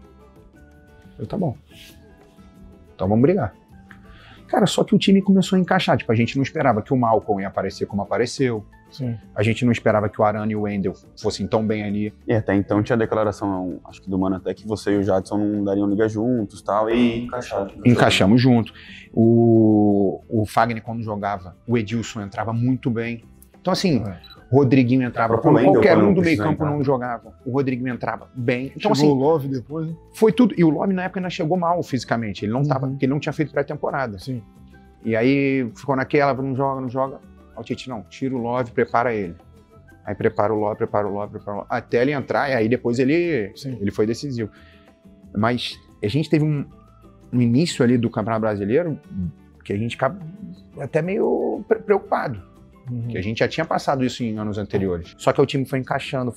Eu, tá bom. Então vamos brigar. Cara, só que o time começou a encaixar. Tipo, a gente não esperava que o Malcolm ia aparecer como apareceu. Sim. A gente não esperava que o Arana e o Wendel fossem tão bem ali. E até então tinha a declaração, acho que do Mano até que você e o Jadson não dariam liga juntos e tal, e encaixamos junto. O Fagner, quando jogava, o Edilson entrava muito bem. Então, assim, Rodriguinho entrava, quando qualquer um do meio campo não jogava, o Rodriguinho entrava bem. Então, chegou assim, o Love depois, né? Foi tudo. E o Love na época ainda chegou mal fisicamente. Ele não tava, porque ele não tinha feito pré-temporada. Sim. E aí ficou naquela, não joga. Aí o Tite, não, tira o Love, prepara ele. Aí prepara o Love, até ele entrar, e aí depois ele foi decisivo. Mas a gente teve um início ali do Campeonato Brasileiro que a gente ficava até meio preocupado. Que a gente já tinha passado isso em anos anteriores. Só que o time foi encaixando,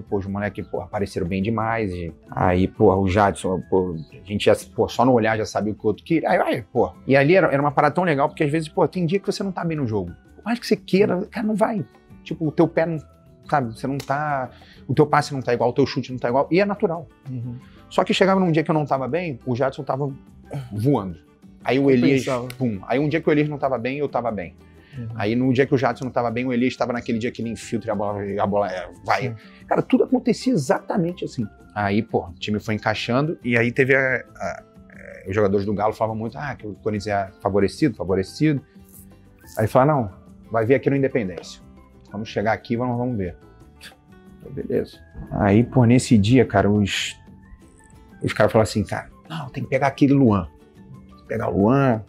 pô, os moleques, pô, apareceram bem demais. E aí, pô, o Jadson, pô, a gente já, pô, só no olhar já sabia o que o outro queria. Aí, pô. E ali era uma parada tão legal, porque às vezes, pô, tem dia que você não tá bem no jogo. Por mais que você queira, cara, não vai. Tipo, o teu pé não, sabe, você não tá, o teu passe não tá igual, o teu chute não tá igual, e é natural. Só que chegava num dia que eu não tava bem, o Jadson tava voando. Aí o Elias, pum. Aí um dia que o Elias não tava bem, eu tava bem. Aí no dia que o Jadson não estava bem, o Elias estava naquele dia que ele infiltra e a bola vai. Cara, tudo acontecia exatamente assim. Aí, pô, o time foi encaixando e aí teve os jogadores do Galo falavam muito, que o Corinthians é favorecido. Aí falaram, não, vai ver aqui no Independência. Vamos chegar aqui, vamos ver. Beleza. Aí, pô, nesse dia, cara, os caras falaram assim, cara, não, tem que pegar aquele Luan. Pegar o Luan.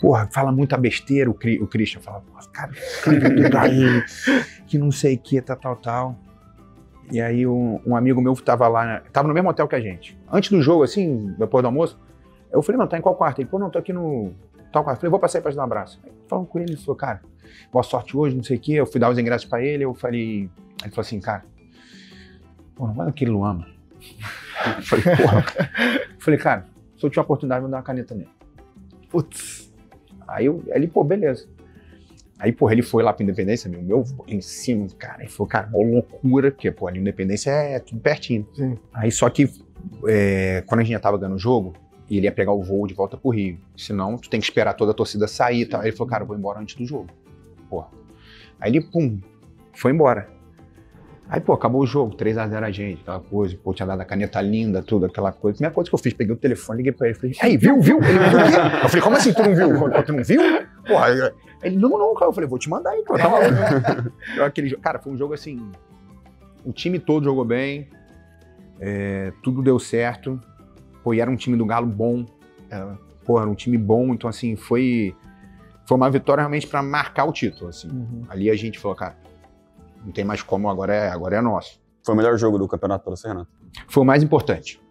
Porra, fala muita besteira, o Christian fala, cara, que não sei o que, tal. E aí um amigo meu tava lá, tava no mesmo hotel que a gente. Antes do jogo, assim, depois do almoço, eu falei, mano, tá em qual quarto? Ele, pô, não, tô aqui no tal quarto. Eu falei, vou passar aí pra te dar um abraço. Aí, falando com ele, ele falou, cara, boa sorte hoje, não sei o que. Eu fui dar os ingressos pra ele, eu falei, ele falou assim, cara, pô, não vai naquele Luan, mano. Eu falei, porra. Eu falei, cara, se eu tiver a oportunidade, eu vou dar uma caneta nele. Putz. Aí ele, pô, beleza. Aí, pô, ele foi lá pra Independência, meu em cima, cara. Ele falou, cara, uma loucura, porque, pô, ali Independência é tudo pertinho. Sim. Aí, só que, quando a gente já tava ganhando o jogo, ele ia pegar o voo de volta pro Rio. Senão, tu tem que esperar toda a torcida sair e tal. Aí ele falou, cara, eu vou embora antes do jogo. Porra. Aí ele, pum, Foi embora. Aí, pô, acabou o jogo, 3x0 a gente, aquela coisa, pô, tinha dado a caneta linda, tudo, aquela coisa. A primeira coisa que eu fiz, peguei o telefone, liguei pra ele, falei, aí, viu? Ele viu o quê? Eu falei, como assim tu não viu? Tu não viu? Porra, ele, não, cara. Eu falei, vou te mandar aí, pô, tá maluco. Cara, foi um jogo assim, o time todo jogou bem, tudo deu certo, pô, e era um time do Galo bom, pô, era um time bom, então assim, foi uma vitória realmente pra marcar o título, assim. Ali a gente falou, cara, não tem mais como, agora é nosso. Foi o melhor jogo do campeonato para você, Renato? Foi o mais importante.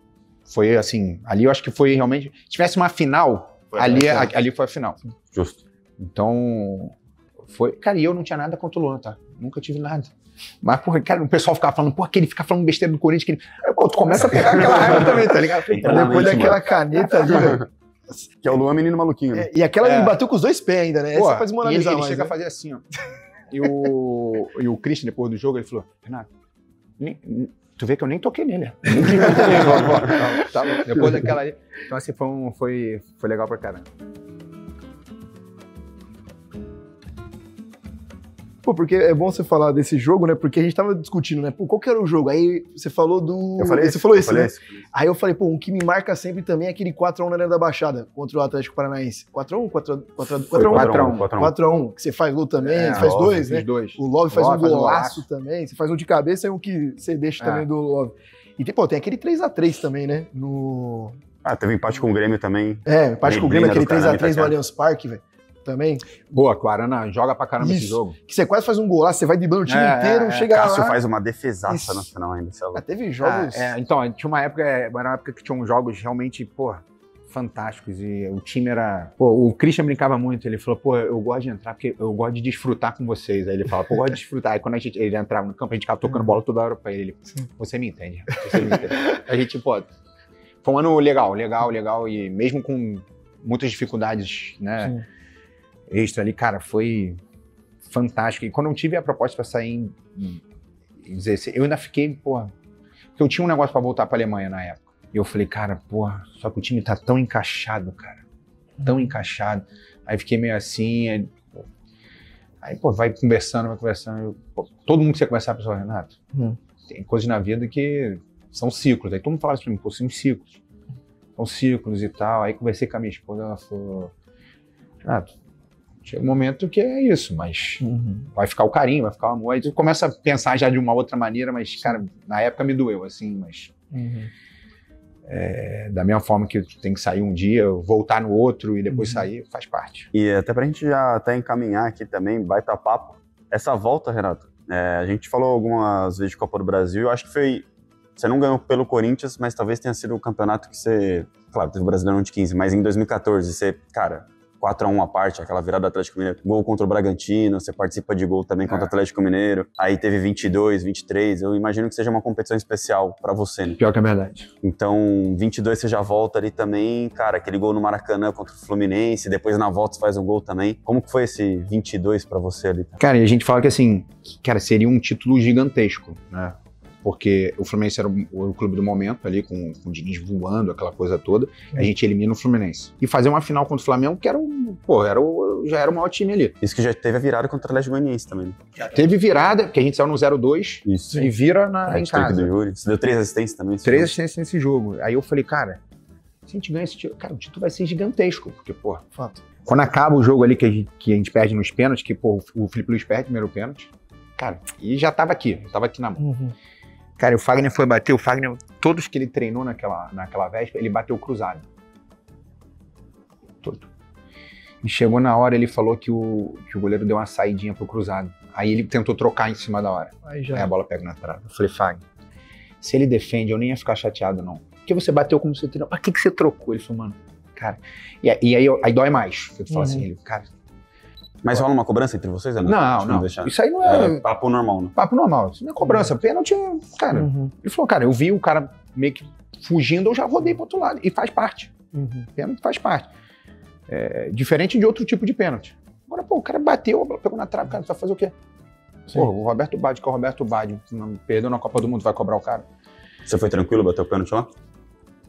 Foi assim, ali eu acho que foi realmente... Se tivesse uma final, ali foi a final. Justo. Então, foi... Cara, e eu não tinha nada contra o Luan, tá? Nunca tive nada. Mas, porra, cara, o pessoal ficava falando, porra, que ele fica falando besteira do Corinthians, que ele... Aí, pô, tu começa a pegar aquela raiva também, tá ligado? Depois daquela caneta ali, velho. Que é o Luan menino maluquinho, né? E aquela ele bateu com os 2 pés ainda, né? Pô, essa faz moralizar ele mais, chega né? a fazer assim, ó. E o Christian, depois do jogo, ele falou, Renato, tu vê que eu nem toquei nele. Depois daquela ali. Então, assim, foi legal pra caramba. Pô, porque é bom você falar desse jogo, né? Porque a gente tava discutindo, né? Pô, qual que era o jogo? Aí você falou do... Você falou isso, né? Aí eu falei, pô, um que me marca sempre também é aquele 4x1 na Arena da Baixada, contra o Atlético Paranaense. 4x1? 4x1. Que você faz gol também, você faz dois, né? O Love faz um golaço também. Você faz um de cabeça e um que você deixa também do Love. E tem aquele 3x3 também, né? Teve empate com o Grêmio também. Empate com o Grêmio, aquele 3x3 no Allianz Parque, velho. Também. Boa, o Arana joga pra caramba esse jogo. Que você quase faz um golaço, você vai driblando o time inteiro, chega lá. Cássio faz uma defesaça no final ainda. Teve jogos... Então, tinha uma época, era uma época que tinham jogos realmente, pô, fantásticos. E o time era... Pô, o Christian brincava muito, ele falou, pô, eu gosto de entrar porque eu gosto de desfrutar com vocês. Aí ele fala, pô, eu gosto de desfrutar. Aí quando ele entrava no campo, a gente ficava tocando bola toda hora pra ele. Você me entende. A gente, pô, foi um ano legal. E mesmo com muitas dificuldades, né? Sim. Extra ali, cara, foi fantástico. E quando eu tive a proposta pra sair em 16, eu ainda fiquei, porra, porque eu tinha um negócio pra voltar pra Alemanha na época. E eu falei, cara, porra, só que o time tá tão encaixado, cara. Tão encaixado. Aí fiquei meio assim, aí pô, vai conversando. Pô, todo mundo que você conversar, pessoal, Renato, tem coisas na vida que são ciclos. Aí todo mundo fala isso pra mim, pô, são ciclos. São ciclos e tal. Aí conversei com a minha esposa, ela falou, Renato, chega um momento que é isso, mas vai ficar o carinho, vai ficar o amor. Aí tu começa a pensar já de uma outra maneira, mas, cara, na época me doeu, assim, mas... da mesma forma que tem que sair um dia, voltar no outro e depois sair, faz parte. E até pra gente já até encaminhar aqui também, baita papo, essa volta, Renato, a gente falou algumas vezes de Copa do Brasil, eu acho que você não ganhou pelo Corinthians, mas talvez tenha sido o campeonato que você... Claro, teve o Brasileirão de 15, mas em 2014 você, cara... 4x1 a parte, aquela virada do Atlético Mineiro, gol contra o Bragantino, você participa de gol também contra o Atlético Mineiro, aí teve 22, 23, eu imagino que seja uma competição especial pra você, né? Pior que é verdade. Então, 22 você já volta ali também, cara, aquele gol no Maracanã contra o Fluminense, depois na volta você faz um gol também. Como que foi esse 22 pra você ali? Cara, e a gente fala que assim, cara, seria um título gigantesco, né? Porque o Fluminense era o clube do momento ali, com o Diniz voando, aquela coisa toda, a gente elimina o Fluminense. E fazer uma final contra o Flamengo, que era já era o maior time ali. Isso que já teve a virada contra o Atlético Goianiense também. Né? Já teve virada, porque a gente saiu no 0-2 e vira em casa. Do Yuri. Você deu 3 assistências também? 3 assistências nesse jogo. Aí eu falei, cara, se a gente ganha esse título, cara, o título vai ser gigantesco, porque, pô, fato. Quando acaba o jogo ali que a gente perde nos pênaltis, que, pô, o Felipe Luiz perde o primeiro pênalti, cara, e já tava aqui na mão. Cara, o Fagner foi bater, todos que ele treinou naquela véspera, ele bateu cruzado. Todo. E chegou na hora, ele falou que o goleiro deu uma saidinha pro cruzado. Aí ele tentou trocar em cima da hora. Aí a bola pega na trave. Eu falei, Fagner, se ele defende, eu nem ia ficar chateado, não. Porque você bateu como você treinou. Pra que você trocou? Ele falou, mano, cara... E aí dói mais. Eu falo assim, cara... Mas rola uma cobrança entre vocês? Né? Não. Isso aí não é... papo normal, né? Papo normal. Isso não é cobrança. Pênalti, cara... Ele falou, cara, eu vi o cara meio que fugindo, eu já rodei pro outro lado. E faz parte. Pênalti faz parte. Diferente de outro tipo de pênalti. Agora, pô, o cara bateu, a bola pegou na trave, cara, você vai fazer o quê? Pô, o Roberto Baggio, que é o Roberto Baggio, perdeu na Copa do Mundo, vai cobrar o cara. Você foi tranquilo, bateu o pênalti lá?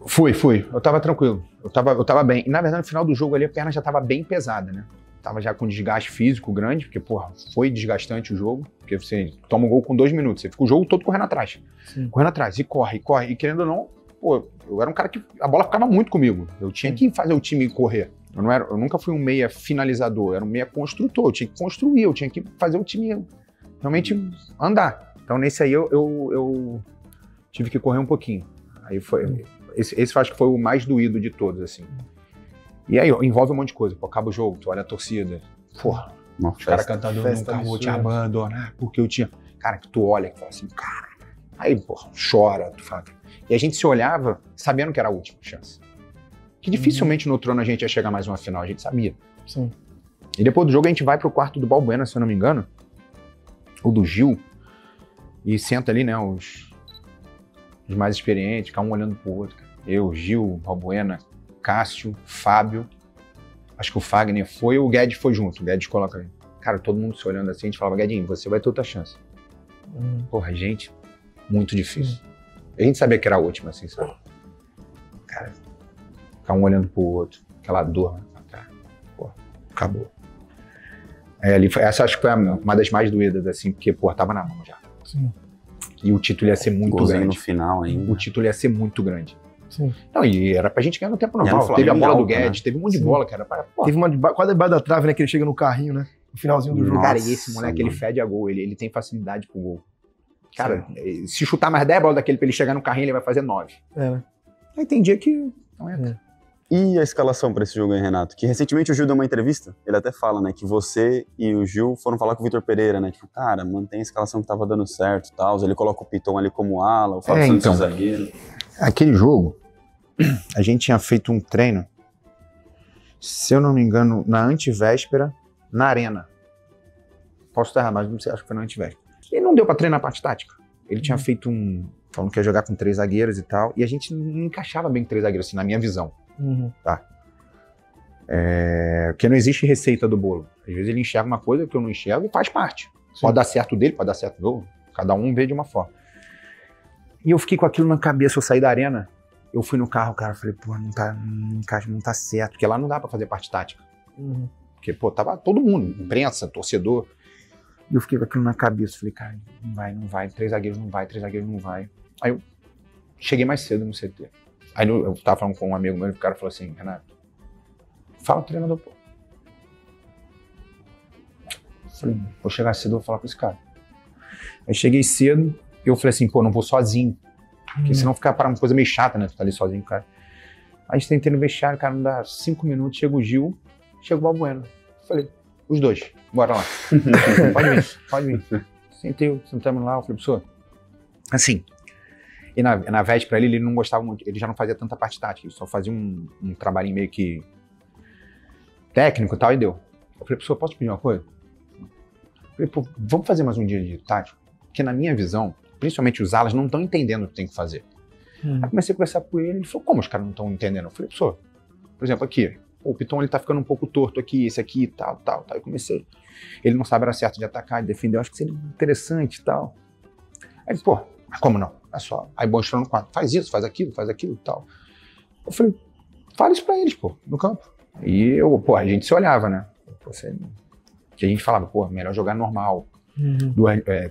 Fui. Eu tava tranquilo. Eu tava bem. E, na verdade, no final do jogo ali, a perna já tava bem pesada, né? tava já com desgaste físico grande, porque, porra, foi desgastante o jogo, porque você toma um gol com 2 minutos, você fica o jogo todo correndo atrás. Sim. Correndo atrás, e corre, e querendo ou não, pô, eu era um cara que a bola ficava muito comigo, eu tinha que fazer o time correr. Eu nunca fui um meia finalizador, eu era um meia construtor, eu tinha que construir, eu tinha que fazer o time realmente andar. Então nesse aí eu tive que correr um pouquinho. Aí foi, esse acho que foi o mais doído de todos, assim. E aí envolve um monte de coisa, pô, acaba o jogo, tu olha a torcida, porra, os caras cantando, eu nunca vou te abandonar, porque eu tinha... Cara, que tu olha e fala assim, cara, aí, porra, chora, tu fala. E a gente se olhava sabendo que era a última chance. Que dificilmente no trono a gente ia chegar mais uma final, a gente sabia. Sim. E depois do jogo a gente vai pro quarto do Balbuena, se eu não me engano, ou do Gil, e senta ali, né, os mais experientes, cada um olhando pro outro. Eu, Gil, Balbuena, Cássio, Fábio, acho que o Fagner foi, o Guedes foi junto, o Guedes coloca ali. Cara, todo mundo se olhando assim, a gente falava, Guedinho, você vai ter outra chance. Porra, gente, muito difícil. A gente sabia que era a última, assim, sabe? Cara, ficar um olhando pro outro, aquela dor, né? Cara, porra, acabou. Aí, ali foi, essa acho que foi uma das mais doídas, assim, porque, porra, tava na mão já. Sim. E o título ia ser muito grande. No final ainda. O título ia ser muito grande. Sim. Não, e era pra gente ganhar no tempo normal. Teve a bola do Guedes, né? Teve um monte de bola, cara. Teve uma quase debaixo da trave, né? Que ele chega no carrinho, né? No finalzinho do jogo. Cara, e esse moleque, ele fede a gol. Ele tem facilidade pro gol. Cara, se chutar mais 10 bolas daquele pra ele chegar no carrinho, ele vai fazer 9. Né? Aí tem dia que não entra. E a escalação pra esse jogo aí, Renato? Que recentemente o Gil deu uma entrevista, ele até fala, né, que você e o Gil foram falar com o Vitor Pereira, né, tipo, cara, mantém a escalação que tava dando certo e tal, ele coloca o Piton ali como ala, o Fábio Santos zagueiro. Aquele jogo, a gente tinha feito um treino, se eu não me engano, na antivéspera, na arena. Posso estar errado, mas não sei, acho que foi na antivéspera. E não deu pra treinar a parte tática. Ele tinha feito falando que ia jogar com 3 zagueiros e tal, e a gente não encaixava bem com 3 zagueiros, assim, na minha visão. Tá. Porque não existe receita do bolo. Às vezes ele enxerga uma coisa que eu não enxergo e faz parte. Sim. Pode dar certo dele, pode dar certo do outro. Cada um vê de uma forma. E eu fiquei com aquilo na cabeça. Eu saí da arena, eu fui no carro, cara, falei, pô, não tá certo. Porque lá não dá pra fazer parte tática. Porque, pô, tava todo mundo, imprensa, torcedor. E eu fiquei com aquilo na cabeça. Falei, cara, não vai. 3 zagueiros não vai. Aí eu cheguei mais cedo no CT. Aí eu tava falando com um amigo meu e o cara falou assim, Renato, fala o treinador, pô. Falei, vou chegar cedo, vou falar com esse cara. Aí cheguei cedo e eu falei assim, pô, não vou sozinho. Porque senão fica uma coisa meio chata, né? Tu tá ali sozinho, cara. Aí tentei no vestiário, cara, não dá 5 minutos, chega o Gil, chega o Balbuena. Falei, os dois, bora lá. Pode vir. Sentamos lá, eu falei, professor, assim... E na véspera ele não gostava muito, ele já não fazia tanta parte tática, ele só fazia um trabalhinho meio que técnico e tal, e deu. Eu falei, professor, posso pedir uma coisa? Eu falei, pô, vamos fazer mais um dia de tático? Porque na minha visão, principalmente os alas não estão entendendo o que tem que fazer. Aí comecei a conversar com ele falou, como os caras não estão entendendo? Eu falei, professor, por exemplo, aqui, o Piton ele tá ficando um pouco torto aqui, esse aqui, tal. Eu comecei, ele não sabe a hora certa de atacar, de defender, eu acho que seria interessante e tal. Aí ele, pô, mas como não? É só. Aí mostrando no quadro, faz isso, faz aquilo e tal. Eu falei, fala isso pra eles, pô, no campo. E a gente se olhava, né? Que a gente falava, pô, melhor jogar normal,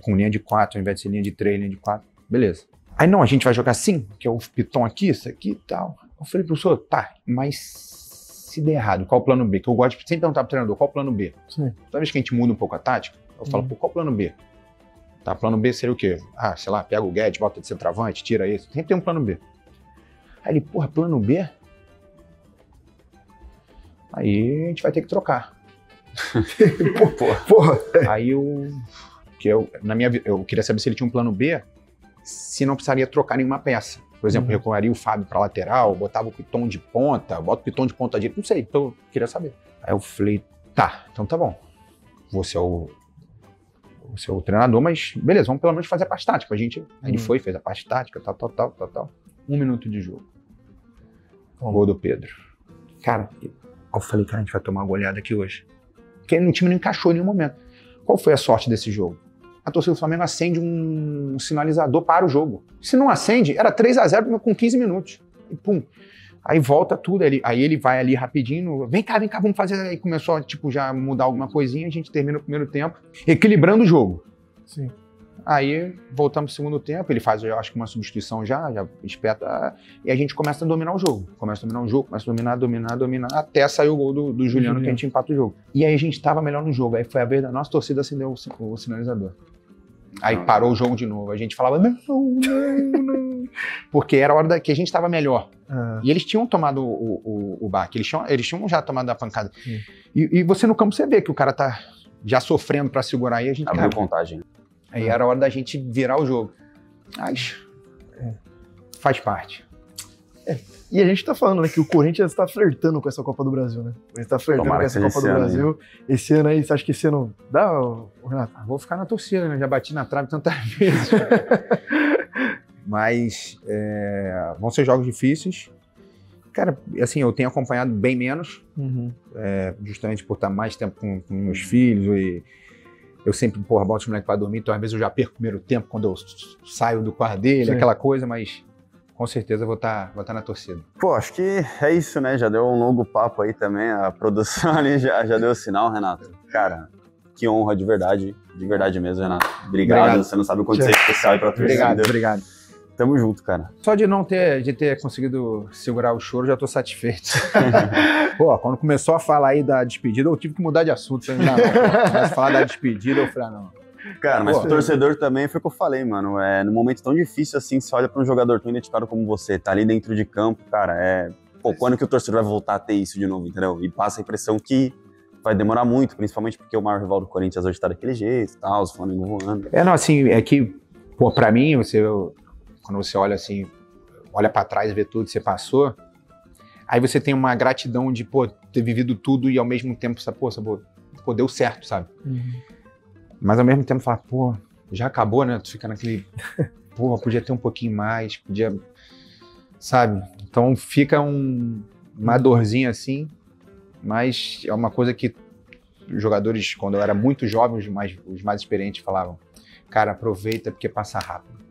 com linha de 4, ao invés de ser linha de 3, linha de 4. Beleza. Aí não, a gente vai jogar assim, que é o Piton aqui, isso aqui e tal. Eu falei, professor, tá, mas se der errado, qual o plano B? Que eu gosto de sempre perguntar pro treinador, qual o plano B? Sim. Toda vez que a gente muda um pouco a tática, eu falo, pô, qual o plano B? Tá, plano B seria o quê? Ah, sei lá, pega o Guedes, bota de centroavante, tira isso. Sempre tem um plano B. Aí ele, porra, plano B? Aí a gente vai ter que trocar. Porra. Aí eu queria saber se ele tinha um plano B, se não precisaria trocar nenhuma peça. Por exemplo, recuaria o Fábio pra lateral, botava o Piton de ponta, bota o Piton de ponta direita, não sei, então eu queria saber. Aí eu falei, tá, então tá bom. Você é o treinador, mas beleza, vamos pelo menos fazer a parte tática. A gente fez a parte tática, tal. 1 minuto de jogo. Gol do Pedro. Cara, eu falei, cara, a gente vai tomar uma goleada aqui hoje. Porque o time não encaixou em nenhum momento. Qual foi a sorte desse jogo? A torcida do Flamengo acende um sinalizador para o jogo. Se não acende, era 3-0 com 15 minutos. E pum. Aí volta tudo, aí ele vai ali rapidinho, vem cá, vamos fazer. Aí começou, tipo, já mudar alguma coisinha, a gente termina o primeiro tempo, equilibrando o jogo. Sim. Aí voltamos pro segundo tempo, ele faz, eu acho que uma substituição já espeta, e a gente começa a dominar o jogo. Começa a dominar, até sair o gol do Juliano, que a gente empata o jogo. E aí a gente tava melhor no jogo, aí foi a vez da nossa torcida acender o sinalizador. Aí parou o jogo de novo, a gente falava, não. Porque era a hora que a gente tava melhor. E eles tinham tomado o baque, eles tinham já tomado a pancada. E você no campo, você vê que o cara tá já sofrendo pra segurar aí, a gente... Abriu contagem. Aí era a hora da gente virar o jogo. Mas faz parte. E a gente tá falando, né, que o Corinthians tá flertando com essa Copa do Brasil, né? Ele tá flertando com essa Copa do Brasil. Esse ano aí, você acha que esse ano dá, Renato? Vou ficar na torcida, né? Já bati na trave tantas vezes. Mas vão ser jogos difíceis. Cara, assim, eu tenho acompanhado bem menos, justamente por estar mais tempo com meus filhos e eu sempre, boto os moleques pra dormir, então às vezes eu já perco o primeiro tempo quando eu saio do quarto dele, aquela coisa, mas com certeza eu vou tá na torcida. Pô, acho que é isso, né? Já deu um longo papo aí também, a produção ali já deu o sinal, Renato. Cara, que honra de verdade mesmo, Renato. Obrigado. Você não sabe o quanto você é especial aí pra torcida. Obrigado. Tamo junto, cara. Só de ter conseguido segurar o choro, já tô satisfeito. Pô, quando começou a falar aí da despedida, eu tive que mudar de assunto. Mas falar da despedida, eu falei, não. Cara, mas pro torcedor também foi o que eu falei, mano. Num momento tão difícil assim, você olha pra um jogador tão identificado como você, tá ali dentro de campo, cara, quando que o torcedor vai voltar a ter isso de novo, entendeu? E passa a impressão que vai demorar muito, principalmente porque o maior rival do Corinthians hoje tá daquele jeito, tal, os Flamengo voando. Assim, é que, pô, pra mim, quando você olha assim, olha pra trás e vê tudo que você passou, aí você tem uma gratidão de, pô, ter vivido tudo e ao mesmo tempo, pô, deu certo, sabe? Mas ao mesmo tempo fala, pô, já acabou, né? Tu fica naquele, pô, podia ter um pouquinho mais, podia, sabe? Então fica uma dorzinha assim, mas é uma coisa que os jogadores, quando eu era muito jovem, os mais experientes falavam, cara, aproveita porque passa rápido.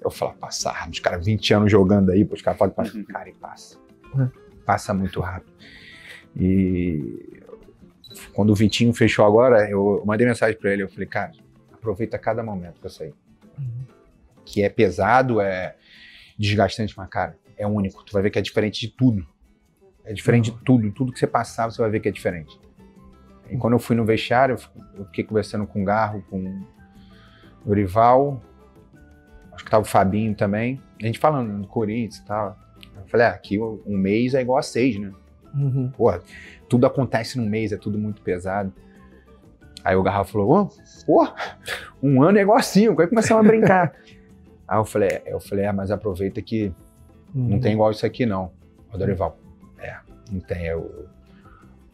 Eu falava, passa rápido, os caras 20 anos jogando aí, os caras falam, cara, e passa. Passa muito rápido. E quando o Vitinho fechou agora, eu mandei mensagem pra ele, eu falei, cara, aproveita cada momento que eu saí. Que é pesado, é desgastante, mas, cara, é único. Tu vai ver que é diferente de tudo. É diferente de tudo. Tudo que você passar, você vai ver que é diferente. E quando eu fui no vestiário, eu fiquei conversando com o Garro, com o Dorival, acho que tava o Fabinho também, a gente falando do Corinthians e tal. Eu falei, aqui um mês é igual a 6, né? Pô, tudo acontece num mês, é tudo muito pesado. Aí o Garrafa falou, pô, um ano é igual a 5, aí começamos a brincar. Aí eu falei, mas aproveita que não tem igual isso aqui não. O Dorival, não tem. O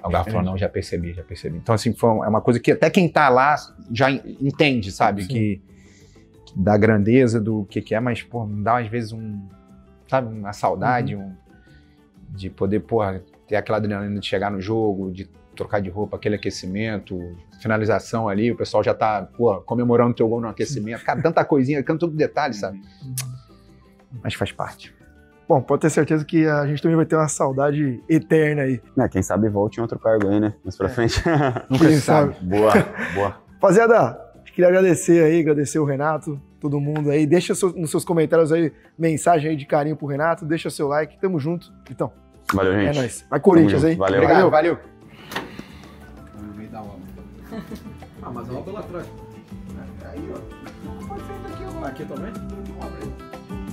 Garrafa falou, não, já percebi. Então assim, é uma coisa que até quem tá lá já entende, sabe? Que da grandeza do que é, mas, pô, me dá às vezes uma saudade, de poder, porra, ter aquela adrenalina de chegar no jogo, de trocar de roupa, aquele aquecimento, finalização ali, o pessoal já tá, pô, comemorando teu gol no aquecimento. Cara, tanta coisinha, tanto detalhe, sabe? Mas faz parte. Bom, pode ter certeza que a gente também vai ter uma saudade eterna aí. Quem sabe volte em outro cargo aí, né? Mais pra frente. Nunca se sabe. Boa. Rapaziada, queria agradecer o Renato, todo mundo aí. Deixa nos seus comentários aí mensagem aí de carinho pro Renato, deixa seu like, tamo junto. Então, valeu, gente. É nóis. Vai Corinthians, hein? Valeu. Obrigado, valeu. No meio da obra. Mas a obra lá atrás. Aí, ó. Pode ser daqui, ó. Aqui também? Obra aí.